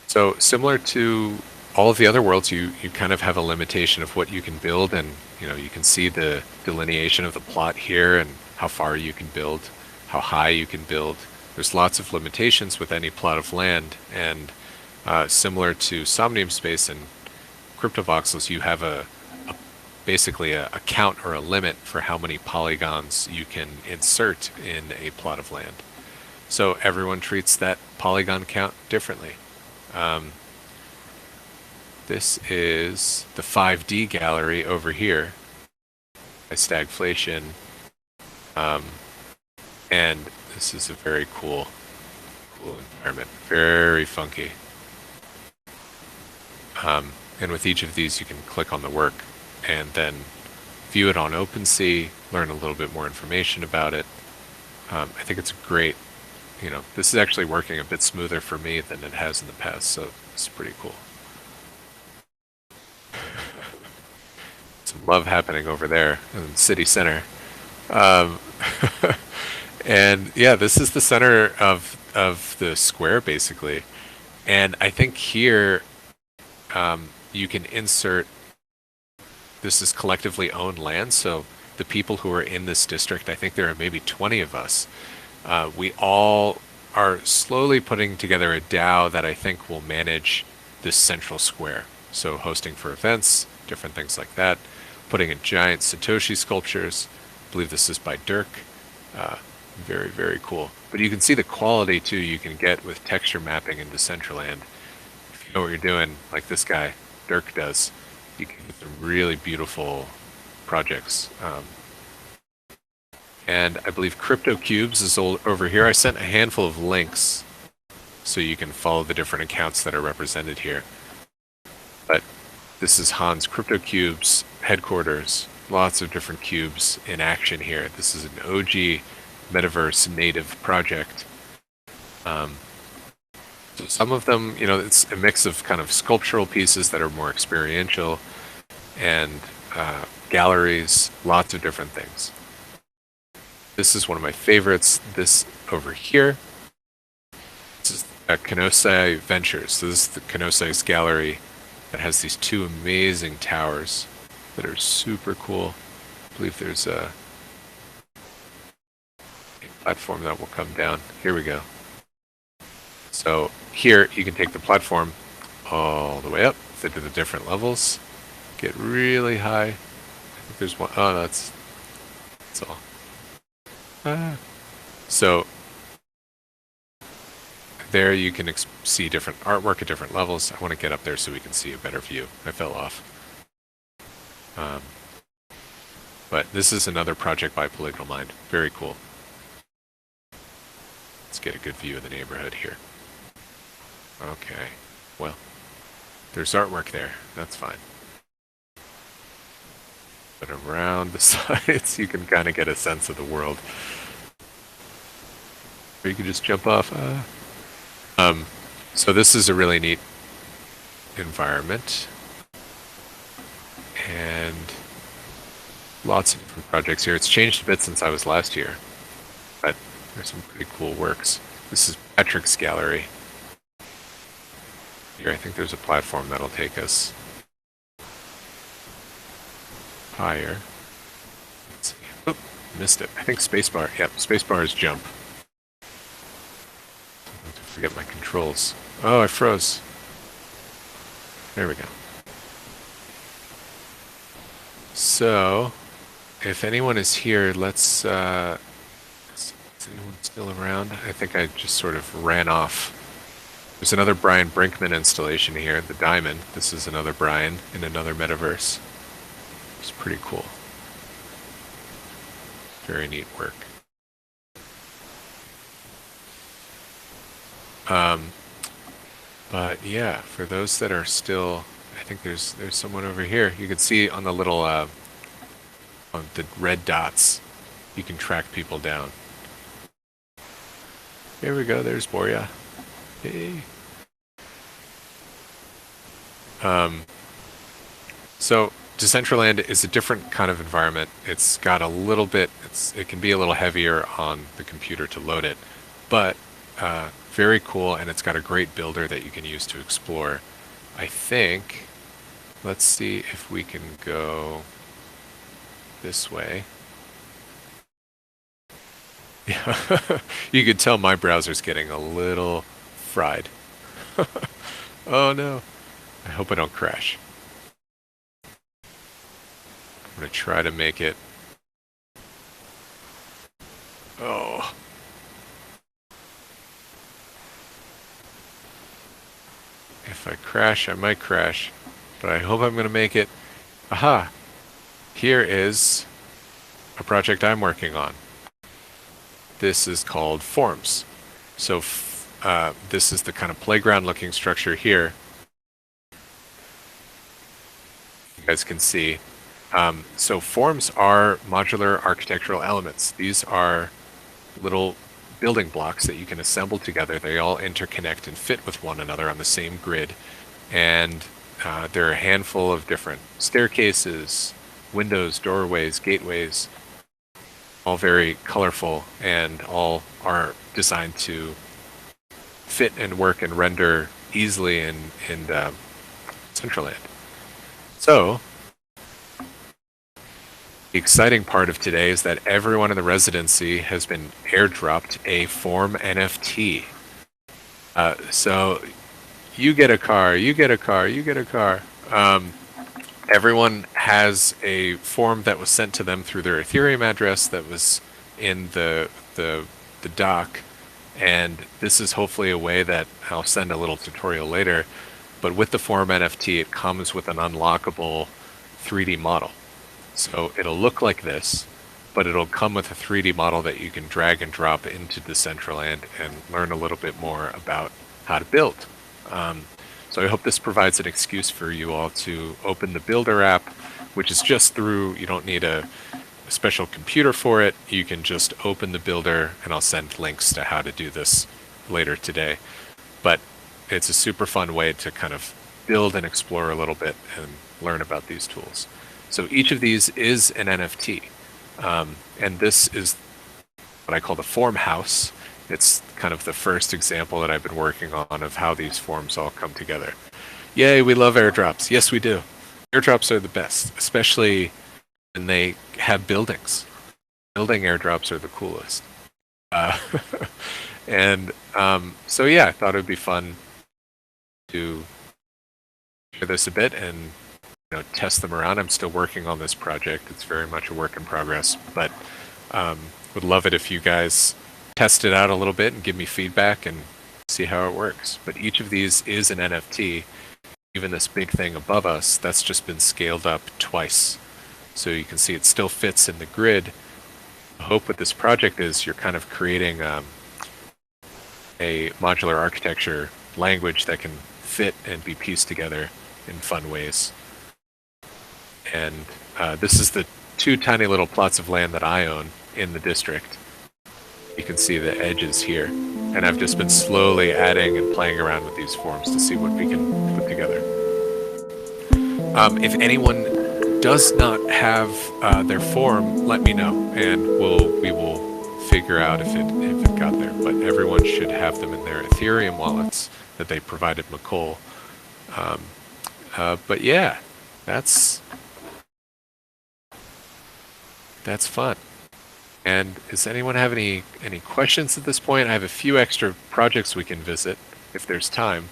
Speaker 1: So similar to all of the other worlds, you kind of have a limitation of what you can build, and you can see the delineation of the plot here and how far you can build, how high you can build. There's lots of limitations with any plot of land, and similar to Somnium Space and Cryptovoxels, you have basically a count or a limit for how many polygons you can insert in a plot of land. So everyone treats that polygon count differently. This is the 5D gallery over here by Stagflation, and this is a very cool environment, very funky. And with each of these, you can click on the work and then view it on OpenSea, learn a little bit more information about it. I think it's great. This is actually working a bit smoother for me than it has in the past, so it's pretty cool. Some love happening over there in the city center. And yeah, this is the center of the square, basically. And I think here, you can insert, this is collectively owned land, so the people who are in this district, I think there are maybe 20 of us, we all are slowly putting together a DAO that I think will manage this central square. So hosting for events, different things like that, putting in giant Satoshi sculptures. I believe this is by Dirk. Very, very cool. But you can see the quality too you can get with texture mapping in Decentraland. If you know what you're doing, like this guy, Dirk, does, you can get some really beautiful projects. And I believe Crypto Cubes is over here. I sent a handful of links so you can follow the different accounts that are represented here. But this is Hans Crypto Cubes headquarters. Lots of different cubes in action here. This is an OG Metaverse native project. So some of them, it's a mix of kind of sculptural pieces that are more experiential and galleries, lots of different things. This is one of my favorites. This over here. This is Kanosai Ventures. So this is the Kanosai's gallery that has these two amazing towers that are super cool. I believe there's a platform that will come down. Here we go. So here you can take the platform all the way up into the different levels. Get really high. I think there's one. Oh, that's all. So there you can see different artwork at different levels. I want to get up there so we can see a better view. I fell off. But this is another project by Polygonal Mind. Very cool. Let's get a good view of the neighborhood here. Okay, well, there's artwork there. That's fine. But around the sides, you can kind of get a sense of the world. Or you can just jump off. So this is a really neat environment. And lots of different projects here. It's changed a bit since I was last here. There's some pretty cool works. This is Patrick's gallery. Here, I think there's a platform that'll take us higher. Let's see. Oh, missed it. I think spacebar. Yep, spacebar is jump. I have to forget my controls. Oh, I froze. There we go. So, if anyone is here, let's, is anyone still around? I think I just sort of ran off. There's another Brian Brinkman installation here, the Diamond. This is another Brian in another metaverse. It's pretty cool. Very neat work. But yeah, for those that are still, I think there's someone over here. You can see on the little, on the red dots, you can track people down. Here we go, there's Borea. Hey. So Decentraland is a different kind of environment. It's got a little bit, it can be a little heavier on the computer to load it, but very cool, and it's got a great builder that you can use to explore. I think, let's see if we can go this way. Yeah, you could tell my browser's getting a little fried. Oh no, I hope I don't crash. I'm gonna try to make it. Oh. If I crash, I might crash, but I hope I'm gonna make it. Aha! Here is a project I'm working on. This is called Forms. So this is the kind of playground looking structure here. You guys can see. So forms are modular architectural elements. These are little building blocks that you can assemble together. They all interconnect and fit with one another on the same grid. And there are a handful of different staircases, windows, doorways, gateways, all very colorful, and all are designed to fit and work and render easily in Decentraland. So the exciting part of today is that everyone in the residency has been airdropped a form NFT. So you get a car, you get a car, you get a car. Everyone has a form that was sent to them through their Ethereum address that was in the doc, and this is hopefully a way that I'll send a little tutorial later. But with the form NFT, it comes with an unlockable 3D model. So it'll look like this, but it'll come with a 3D model that you can drag and drop into Decentraland and learn a little bit more about how to build. So I hope this provides an excuse for you all to open the Builder app, which is just through, you don't need a special computer for it. You can just open the Builder, and I'll send links to how to do this later today. But it's a super fun way to kind of build and explore a little bit and learn about these tools. So each of these is an NFT. And this is what I call the form house. It's kind of the first example that I've been working on of how these forms all come together. Yay, we love airdrops. Yes, we do. Airdrops are the best, especially when they have buildings. Building airdrops are the coolest. So yeah, I thought it would be fun to share this a bit and test them around. I'm still working on this project. It's very much a work in progress, but would love it if you guys test it out a little bit and give me feedback and see how it works. But each of these is an NFT. Even this big thing above us, that's just been scaled up twice. So you can see it still fits in the grid. The hope with this project is you're kind of creating a modular architecture language that can fit and be pieced together in fun ways. And this is the 2 tiny little plots of land that I own in the district. You can see the edges here. And I've just been slowly adding and playing around with these forms to see what we can put together. If anyone does not have their form, let me know, and we will figure out if it got there, but everyone should have them in their Ethereum wallets that they provided McCole. But yeah, that's fun. And does anyone have any questions at this point? I have a few extra projects we can visit if there's time.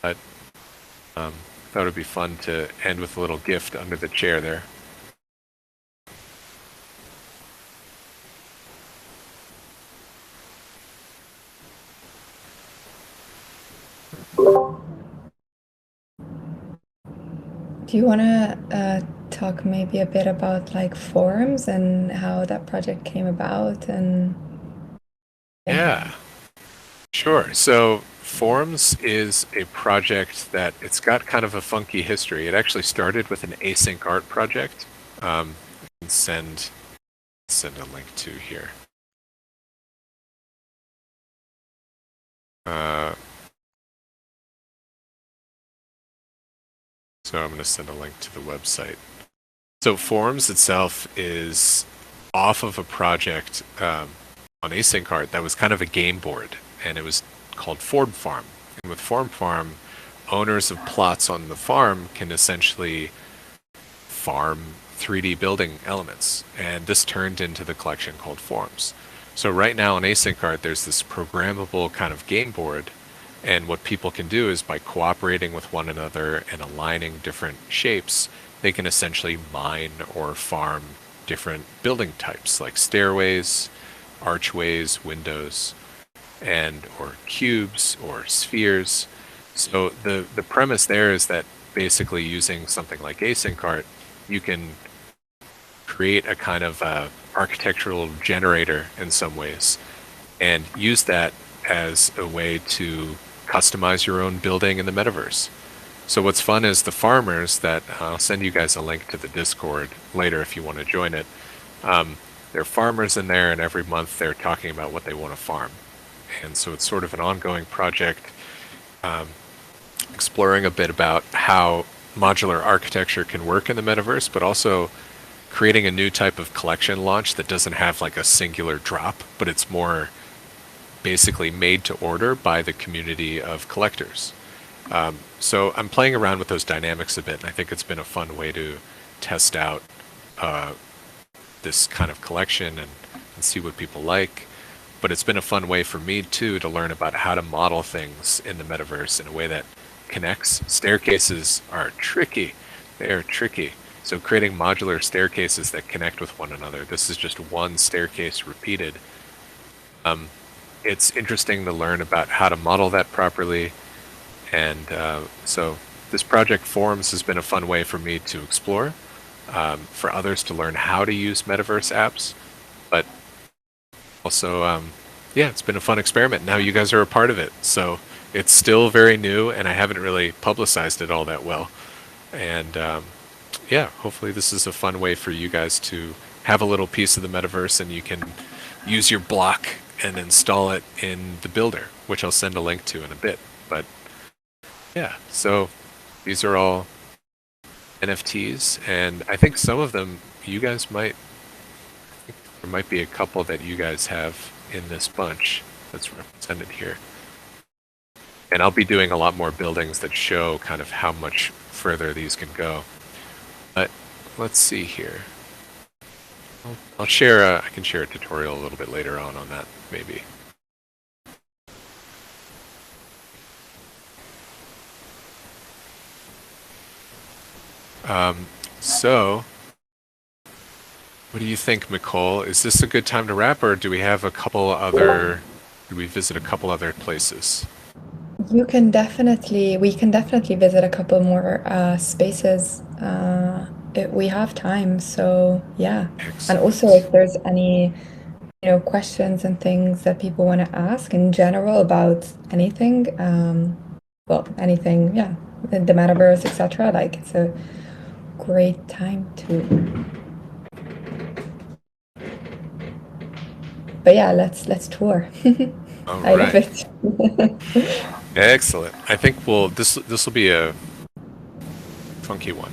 Speaker 1: But thought it'd be fun to end with a little gift under the chair there.
Speaker 3: Do you want to talk maybe a bit about like forums and how that project came about? And
Speaker 1: yeah, sure. So Forums is a project that it's got kind of a funky history. It actually started with an async art project. I can send a link to here. So I'm going to send a link to the website. So Forums itself is off of a project on async art that was kind of a game board, and it was called Form Farm. And with Form Farm, owners of plots on the farm can essentially farm 3D building elements, and this turned into the collection called Forums. So right now on async art, there's this programmable kind of game board, and what people can do is by cooperating with one another and aligning different shapes, they can essentially mine or farm different building types like stairways, archways, windows, and or cubes or spheres. So the premise there is that basically using something like async art, you can create a kind of architectural generator in some ways and use that as a way to customize your own building in the metaverse. So what's fun is the farmers that I'll send you guys a link to the Discord later if you want to join it. There are farmers in there, and every month they're talking about what they want to farm. And so it's sort of an ongoing project exploring a bit about how modular architecture can work in the metaverse, but also creating a new type of collection launch that doesn't have like a singular drop, but it's more basically made to order by the community of collectors. So I'm playing around with those dynamics a bit, and I think it's been a fun way to test out this kind of collection and see what people like. But it's been a fun way for me too to learn about how to model things in the metaverse in a way that connects. Staircases are tricky. They are tricky. So creating modular staircases that connect with one another. This is just one staircase repeated. It's interesting to learn about how to model that properly. And so this project Forums has been a fun way for me to explore, for others to learn how to use metaverse apps. But also, yeah, it's been a fun experiment. Now you guys are a part of it. So it's still very new, and I haven't really publicized it all that well. And yeah, hopefully this is a fun way for you guys to have a little piece of the metaverse, and you can use your block and install it in the builder, which I'll send a link to in a bit. But yeah, so these are all NFTs, and I think some of them you guys might, there might be a couple that you guys have in this bunch that's represented here. And I'll be doing a lot more buildings that show kind of how much further these can go. But let's see here. I'll share I can share a tutorial a little bit later on that, maybe. So, what do you think, McCole? Is this a good time to wrap, or do we have a couple other, do we visit a couple other places?
Speaker 3: we can definitely visit a couple more spaces. We have time, so yeah.
Speaker 1: Excellent.
Speaker 3: And also, if there's any questions and things that people want to ask in general about anything, anything, yeah, the metaverse, etc. Like, it's a great time to. But yeah, let's tour. I love it.
Speaker 1: Excellent. I think this will be a funky one.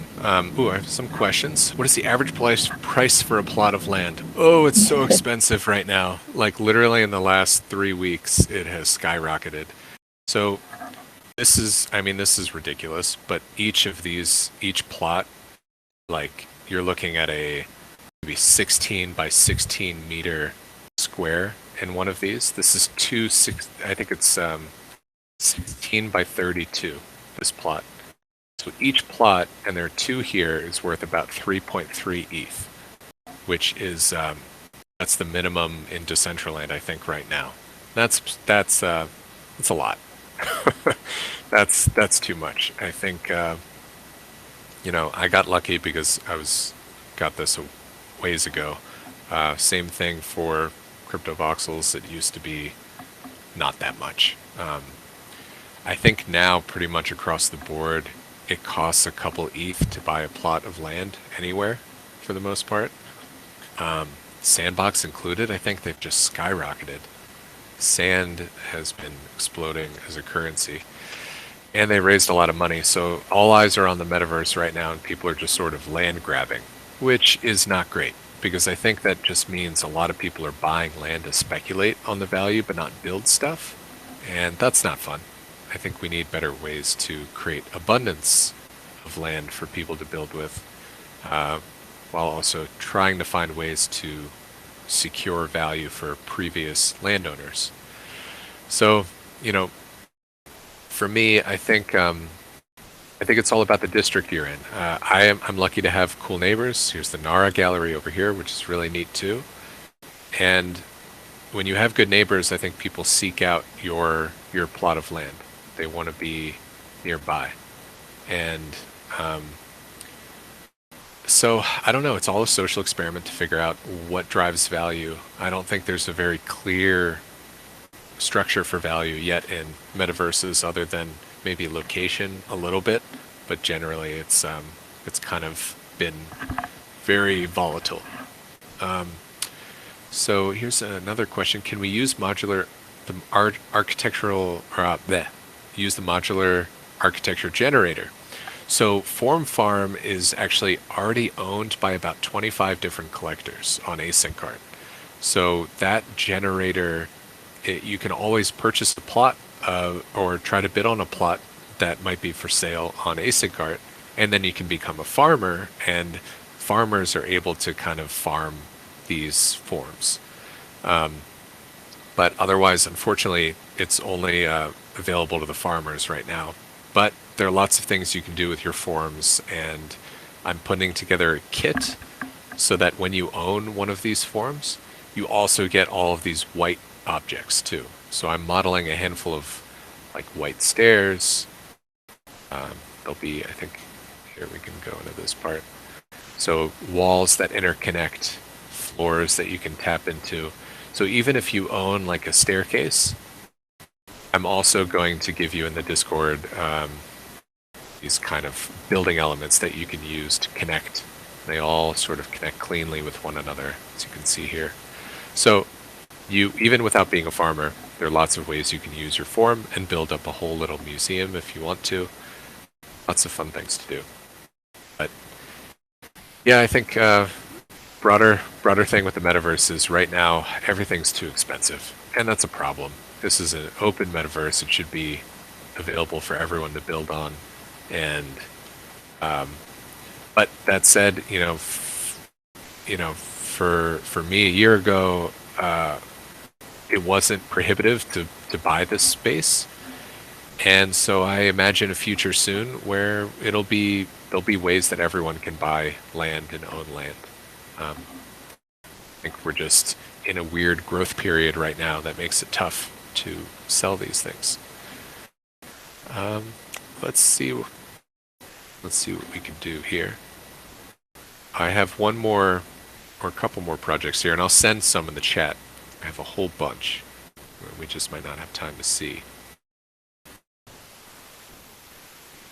Speaker 1: Ooh, I have some questions. What is the average price for a plot of land? Oh, it's so expensive right now. Like literally in the last 3 weeks, it has skyrocketed. So this is, I mean, this is ridiculous, but each plot, like you're looking at a maybe 16 by 16 meter square in one of these. This is I think it's 16 by 32, this plot. So each plot, and there are 2 here, is worth about 3.3 ETH, which is that's the minimum in Decentraland, I think, right now. That's a lot. that's too much. I think you know, I got lucky because got this a ways ago. Same thing for Cryptovoxels. It used to be not that much. I think now pretty much across the board, it costs a couple ETH to buy a plot of land anywhere, for the most part. Sandbox included, I think they've just skyrocketed. Sand has been exploding as a currency. And they raised a lot of money, so all eyes are on the metaverse right now, and people are just sort of land grabbing, which is not great, because I think that just means a lot of people are buying land to speculate on the value, but not build stuff, and that's not fun. I think we need better ways to create abundance of land for people to build with, while also trying to find ways to secure value for previous landowners. So, you know, for me, I think it's all about the district you're in. I'm lucky to have cool neighbors. Here's the Nara Gallery over here, which is really neat too. And when you have good neighbors, I think people seek out your plot of land. They want to be nearby. And so, I don't know, it's all a social experiment to figure out what drives value. I don't think there's a very clear structure for value yet in metaverses, other than maybe location a little bit, but generally it's kind of been very volatile. So here's another question: can we use modular use the modular architecture generator? So Form Farm is actually already owned by about 25 different collectors on Async Art. So that generator, you can always purchase a plot or try to bid on a plot that might be for sale on Async Art, and then you can become a farmer, and farmers are able to kind of farm these forms. But otherwise, unfortunately, it's only available to the farmers right now. But there are lots of things you can do with your forms, and I'm putting together a kit so that when you own one of these forms, you also get all of these white objects too. So I'm modeling a handful of like white stairs. There'll be, I think, here we can go into this part. So walls that interconnect, floors that you can tap into. So even if you own like a staircase, I'm also going to give you in the Discord these kind of building elements that you can use to connect. They all sort of connect cleanly with one another, as you can see here. So you, even without being a farmer, there are lots of ways you can use your form and build up a whole little museum if you want to. Lots of fun things to do. But yeah, I think broader thing with the metaverse is right now everything's too expensive, and that's a problem. This is an open metaverse; it should be available for everyone to build on. And but that said, for me a year ago, it wasn't prohibitive to buy this space, and so I imagine a future soon where there'll be ways that everyone can buy land and own land. I think we're just in a weird growth period right now that makes it tough to sell these things. Let's see what we can do here. I have one more or a couple more projects here, and I'll send some in the chat. I have a whole bunch. We just might not have time to see.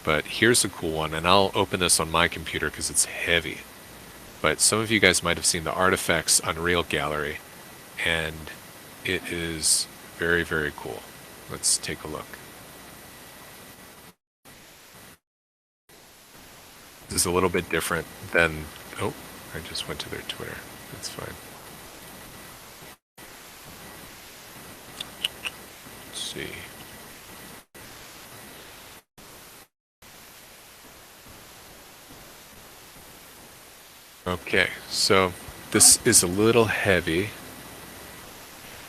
Speaker 1: But here's a cool one, and I'll open this on my computer because it's heavy. But some of you guys might have seen the Artifacts Unreal Gallery, and it is very, very cool. Let's take a look. This is a little bit different than, oh, I just went to their Twitter. That's fine. Let's see. Okay, so this is a little heavy.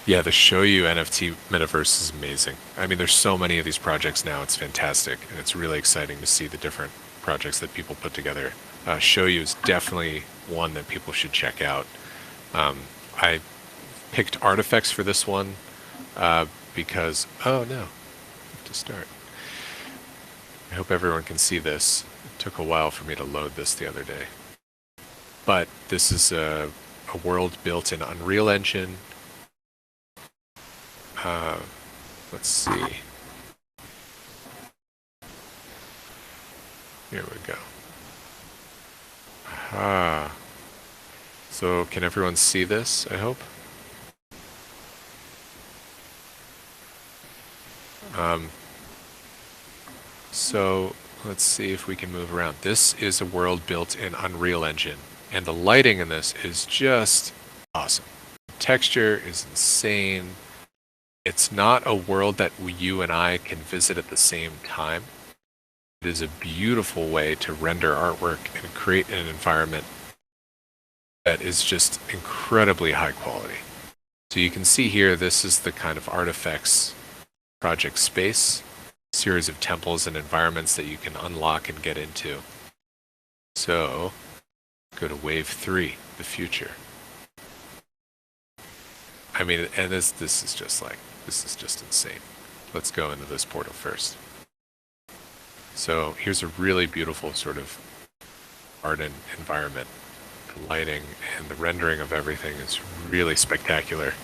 Speaker 1: Yeah, the Show You NFT Metaverse is amazing. I mean, there's so many of these projects now. It's fantastic, and it's really exciting to see the different projects that people put together. Show You is definitely one that people should check out. I picked artifacts for this one because, oh no, I have to start. I hope everyone can see this. It took a while for me to load this the other day. But this is a world built in Unreal Engine. Let's see. Here we go. Aha. So can everyone see this, I hope? So let's see if we can move around. This is a world built in Unreal Engine, and the lighting in this is just awesome. The texture is insane. It's not a world that you and I can visit at the same time. It is a beautiful way to render artwork and create an environment that is just incredibly high quality. So you can see here, this is the kind of artifacts project space, series of temples and environments that you can unlock and get into. So go to wave 3, the future. I mean, and this is just like, this is just insane. Let's go into this portal first. So here's a really beautiful sort of garden environment. The lighting and the rendering of everything is really spectacular.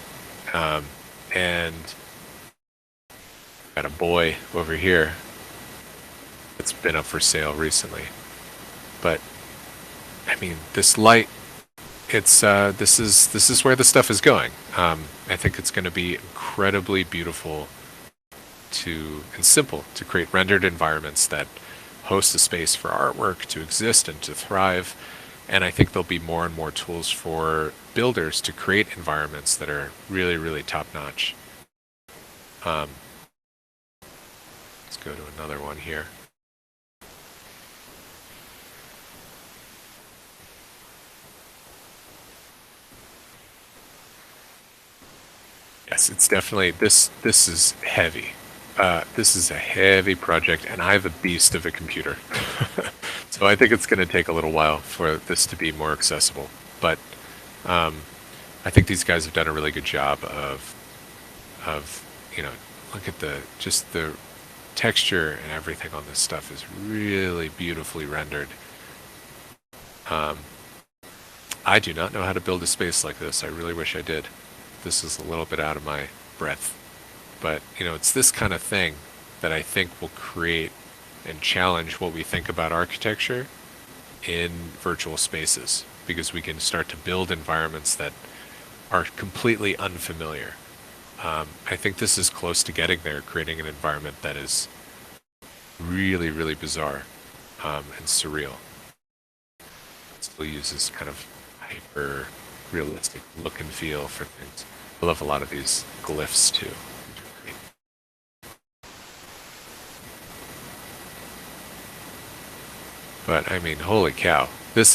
Speaker 1: And got a boy over here that's been up for sale recently. But I mean, this light, it's this is where the stuff is going. I think it's going to be incredibly beautiful and simple to create rendered environments that host a space for artwork to exist and to thrive. And I think there'll be more and more tools for builders to create environments that are really, really top-notch. Let's go to another one here. Yes, it's definitely, this is heavy. This is a heavy project, and I have a beast of a computer. So I think it's going to take a little while for this to be more accessible. But I think these guys have done a really good job of you know, look at just the texture and everything on this stuff is really beautifully rendered. I do not know how to build a space like this. I really wish I did. This is a little bit out of my breadth. But, you know, it's this kind of thing that I think will create and challenge what we think about architecture in virtual spaces, because we can start to build environments that are completely unfamiliar. I think this is close to getting there, creating an environment that is really, really bizarre and surreal. It still uses kind of hyper realistic look and feel for things. I love a lot of these glyphs too. But I mean, holy cow!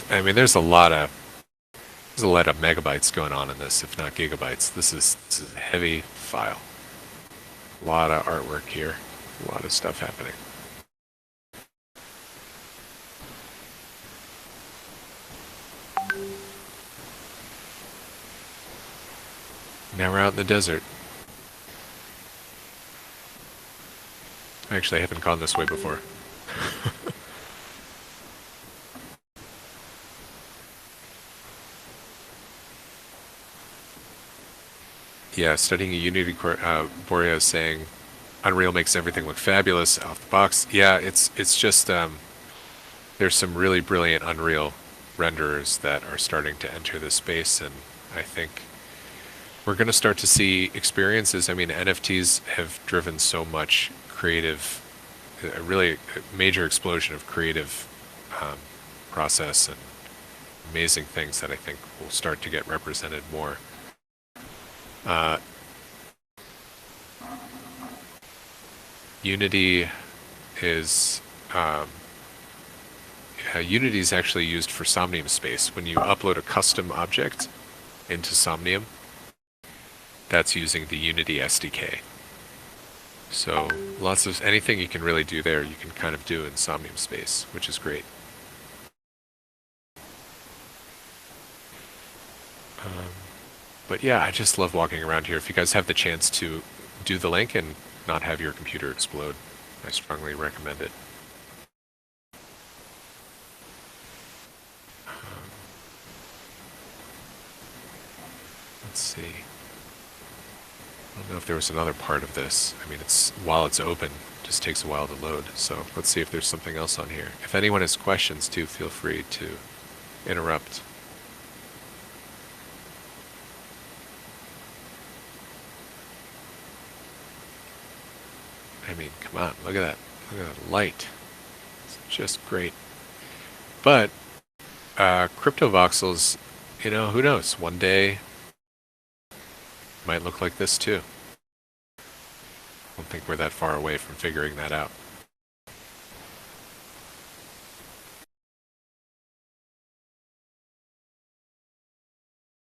Speaker 1: I mean, there's a lot of megabytes going on in this, if not gigabytes. This is a heavy file. A lot of artwork here. A lot of stuff happening. Now we're out in the desert. Actually, I haven't gone this way before. Yeah, studying a Unity core, Borea is saying Unreal makes everything look fabulous off the box. Yeah, it's just there's some really brilliant Unreal renderers that are starting to enter this space, and I think we're going to start to see experiences. I mean, NFTs have driven so much creative, a really major explosion of creative process and amazing things that I think will start to get represented more. Unity is Unity is actually used for Somnium Space. When you upload a custom object into Somnium, that's using the Unity SDK. So lots of anything you can really do there, you can kind of do in Somnium Space, which is great. But yeah, I just love walking around here. If you guys have the chance to do the link and not have your computer explode, I strongly recommend it. Let's see. I don't know if there was another part of this. I mean, while it's open, it just takes a while to load. So let's see if there's something else on here. If anyone has questions too, feel free to interrupt. I mean, come on, look at that. Look at that light. It's just great. But Cryptovoxels, you know, who knows? One day might look like this too. I don't think we're that far away from figuring that out.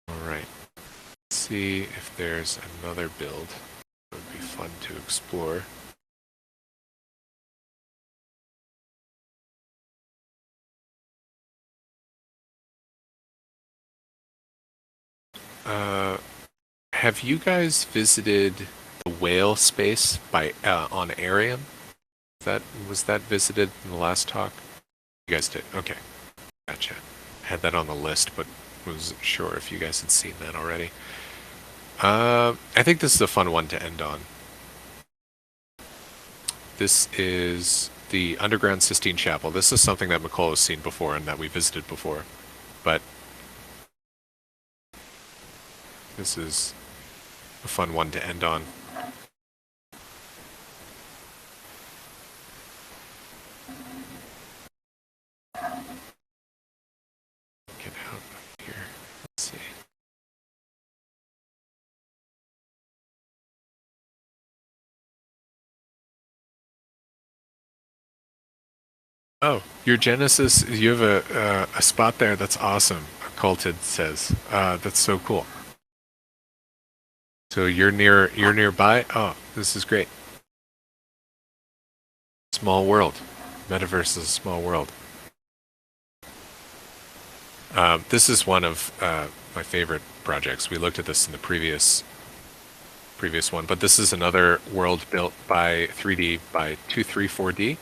Speaker 1: All right. Let's see if there's another build that would be fun to explore. Have you guys visited the whale space by on Arium? Was that visited in the last talk? You guys did. Okay, gotcha. Had that on the list, but wasn't sure if you guys had seen that already. I think this is a fun one to end on. This is the Underground Sistine Chapel. This is something that McCall has seen before and that we visited before, but this is a fun one to end on. Get out of here. Let's see. Oh, your Genesis, you have a spot there. That's awesome. Culted says. That's so cool. So you're nearby? Oh, this is great. Small world. Metaverse is a small world. This is one of my favorite projects. We looked at this in the previous one, but this is another world built by 3D by 234D,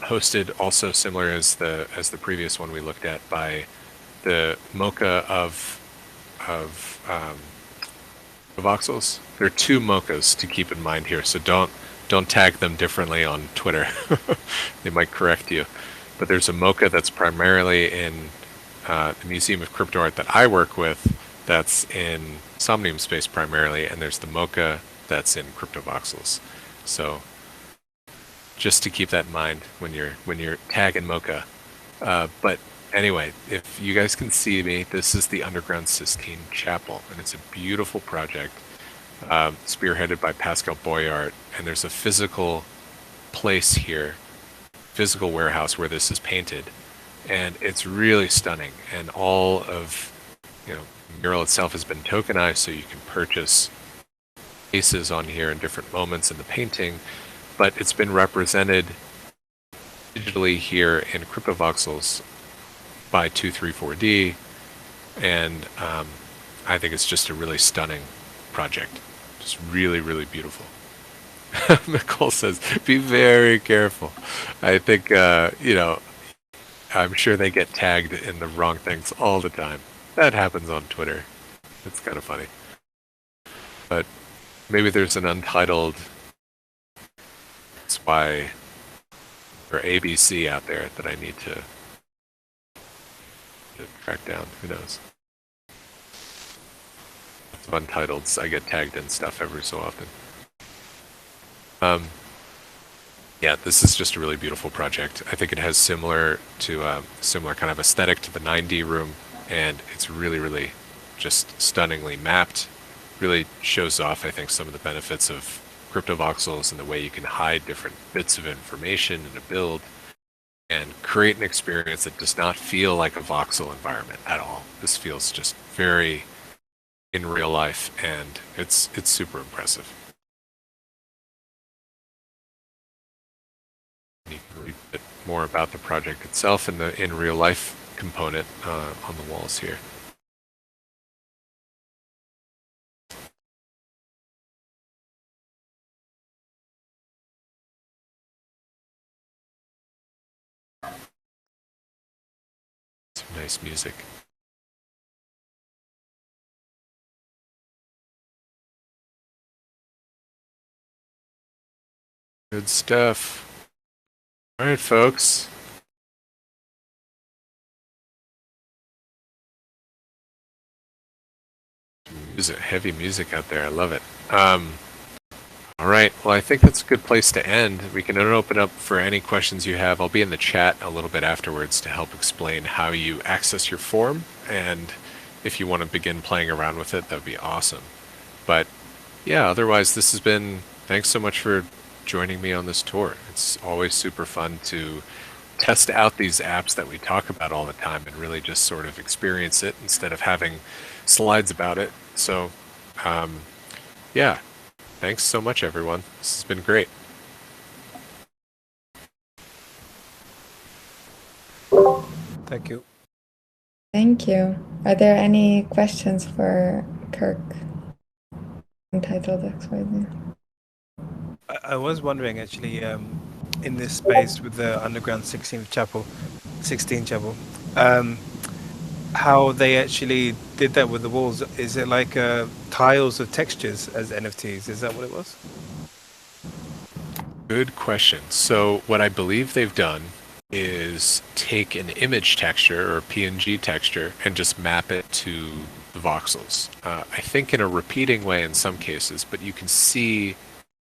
Speaker 1: hosted also similar as the previous one we looked at by the MOCA of Voxels. There are two MOCAs to keep in mind here, so don't tag them differently on Twitter. They might correct you. But there's a MOCA that's primarily in the Museum of Crypto Art that I work with, that's in Somnium Space primarily, and there's the MOCA that's in Cryptovoxels. So just to keep that in mind when you're tagging MOCA. But anyway, if you guys can see me, this is the Underground Sistine Chapel, and it's a beautiful project, spearheaded by Pascal Boyart, and there's a physical place here, physical warehouse where this is painted, and it's really stunning. And all of, the mural itself has been tokenized, so you can purchase faces on here in different moments in the painting, but it's been represented digitally here in Cryptovoxels by 234D, and I think it's just a really stunning project. Just really, really beautiful. Nicole says, be very careful. I think, I'm sure they get tagged in the wrong things all the time. That happens on Twitter. It's kind of funny. But maybe there's an untitled SY or ABC out there that I need to track down. Who knows? Untitles, I get tagged in stuff every so often. Yeah, this is just a really beautiful project. I think it has similar kind of aesthetic to the 9D room, and it's really, really just stunningly mapped. Really shows off, I think, some of the benefits of cryptovoxels and the way you can hide different bits of information in a build and create an experience that does not feel like a voxel environment at all. This feels just very in real life, and it's super impressive. You can read a bit more about the project itself and the in real life component on the walls here. Some nice music. Good stuff. All right, folks. Music, heavy music out there. I love it. All right. Well, I think that's a good place to end. We can open up for any questions you have. I'll be in the chat a little bit afterwards to help explain how you access your form. And if you want to begin playing around with it, that'd be awesome. But yeah, otherwise, this has been, thanks so much for joining me on this tour. It's always super fun to test out these apps that we talk about all the time and really just sort of experience it instead of having slides about it. So, yeah, thanks so much, everyone. This has been great.
Speaker 4: Thank you.
Speaker 5: Thank you. Are there any questions for Kirk? Entitled XYZ.
Speaker 4: I was wondering actually, in this space with the underground 16 chapel, how they actually did that with the walls. Is it like tiles of textures as NFTs? Is that what it was?
Speaker 1: Good question. So what I believe they've done is take an image texture or PNG texture and just map it to the voxels. I think in a repeating way in some cases, but you can see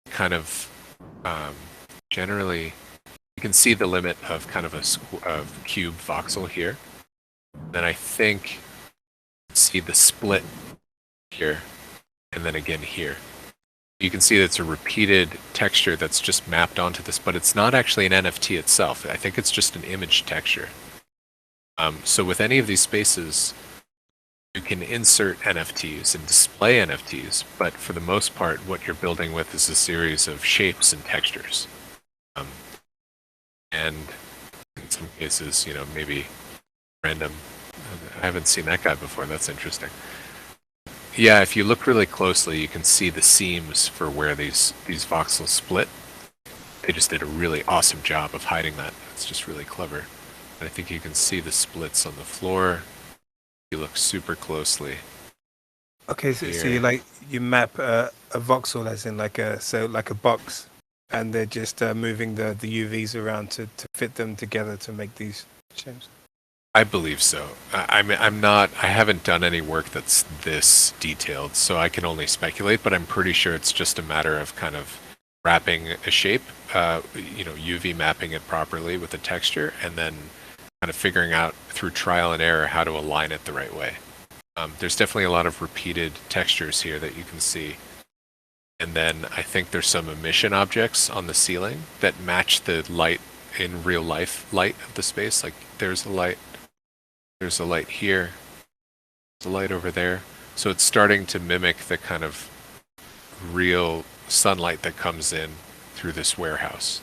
Speaker 1: kind of generally you can see the limit of kind of a cube voxel here. Then I think see the split here and then again here. You can see that it's a repeated texture that's just mapped onto this, but it's not actually an NFT itself. I think it's just an image texture. So with any of these spaces, you can insert NFTs and display NFTs, but for the most part, what you're building with is a series of shapes and textures. And in some cases, you know, maybe random. I haven't seen that guy before. That's interesting. Yeah, if you look really closely, you can see the seams for where these voxels split. They just did a really awesome job of hiding that. It's just really clever. And I think you can see the splits on the floor. You look super closely.
Speaker 4: Okay, so you map a voxel as in like a box, and they're just moving the UVs around to fit them together to make these shapes.
Speaker 1: I believe so. I haven't done any work that's this detailed, so I can only speculate, but I'm pretty sure it's just a matter of kind of wrapping a shape, UV mapping it properly with the texture, and then kind of figuring out through trial and error how to align it the right way. There's definitely a lot of repeated textures here that you can see. And then I think there's some emission objects on the ceiling that match the light in real life light of the space. Like there's a light here, there's a light over there. So it's starting to mimic the kind of real sunlight that comes in through this warehouse.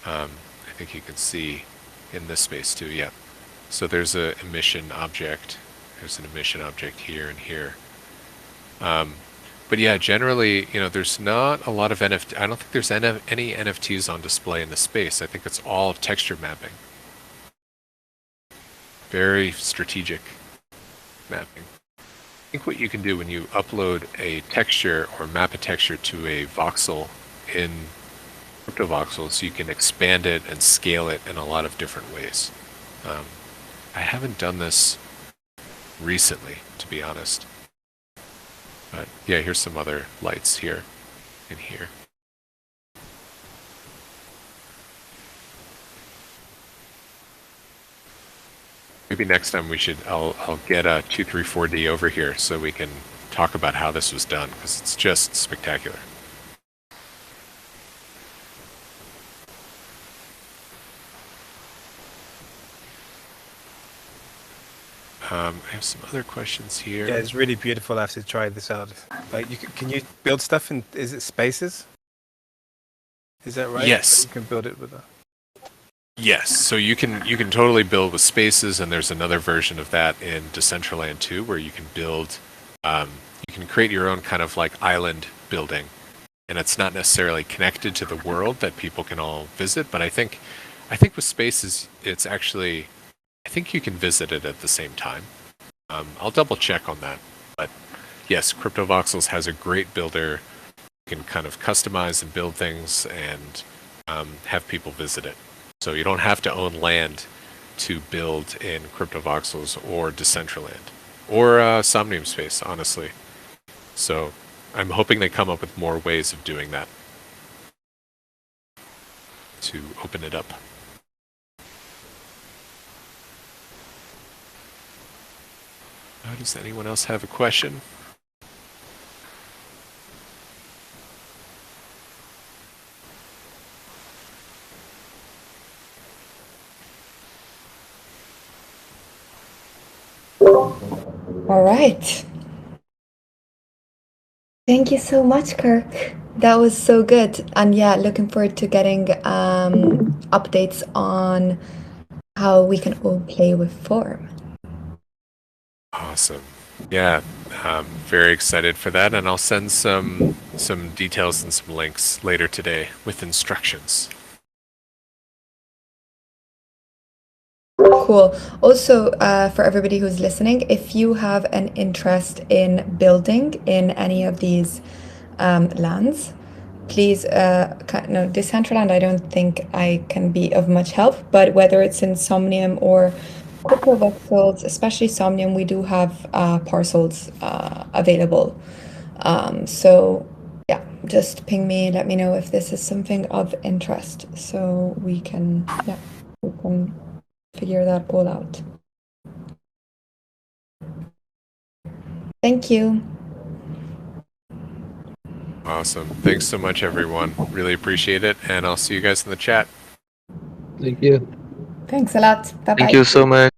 Speaker 1: I think you can see in this space too, yeah. So there's an emission object. There's an emission object here and here. But yeah, generally, there's not a lot of NFT. I don't think there's any NFTs on display in the space. I think it's all texture mapping. Very strategic mapping. I think what you can do when you upload a texture or map a texture to a voxel in Cryptovoxels, you can expand it and scale it in a lot of different ways. I haven't done this recently, to be honest. But yeah, here's some other lights here and here. Maybe next time we should. I'll get a 234D over here so we can talk about how this was done because it's just spectacular. I have some other questions here.
Speaker 4: Yeah, it's really beautiful. I have to try this out. Like, can you build stuff in? Is it spaces? Is that right?
Speaker 1: Yes.
Speaker 4: You can build it with a.
Speaker 1: Yes. So you can totally build with spaces, and there's another version of that in Decentraland 2 where you can build. You can create your own kind of like island building, and it's not necessarily connected to the world that people can all visit. But I think with spaces, it's actually. I think you can visit it at the same time. I'll double check on that. But yes, Cryptovoxels has a great builder. You can kind of customize and build things and have people visit it. So you don't have to own land to build in Cryptovoxels or Decentraland or Somnium Space, honestly. So I'm hoping they come up with more ways of doing that to open it up. Does anyone else have a question?
Speaker 5: All right. Thank you so much, Kirk. That was so good. And yeah, looking forward to getting updates on how we can all play with form.
Speaker 1: Awesome. Yeah, I'm very excited for that, and I'll send some details and some links later today with instructions.
Speaker 5: Cool. Also, for everybody who's listening, if you have an interest in building in any of these lands, please, no, Decentraland, I don't think I can be of much help, but whether it's in Somnium or Cryptovoxels, especially Somnium, we do have Parcels available. So yeah, just ping me, let me know if this is something of interest, so we can figure that all out. Thank you.
Speaker 1: Awesome. Thanks so much, everyone. Really appreciate it, and I'll see you guys in the chat.
Speaker 6: Thank you.
Speaker 5: Thanks a lot. Bye-bye.
Speaker 6: Thank you so much.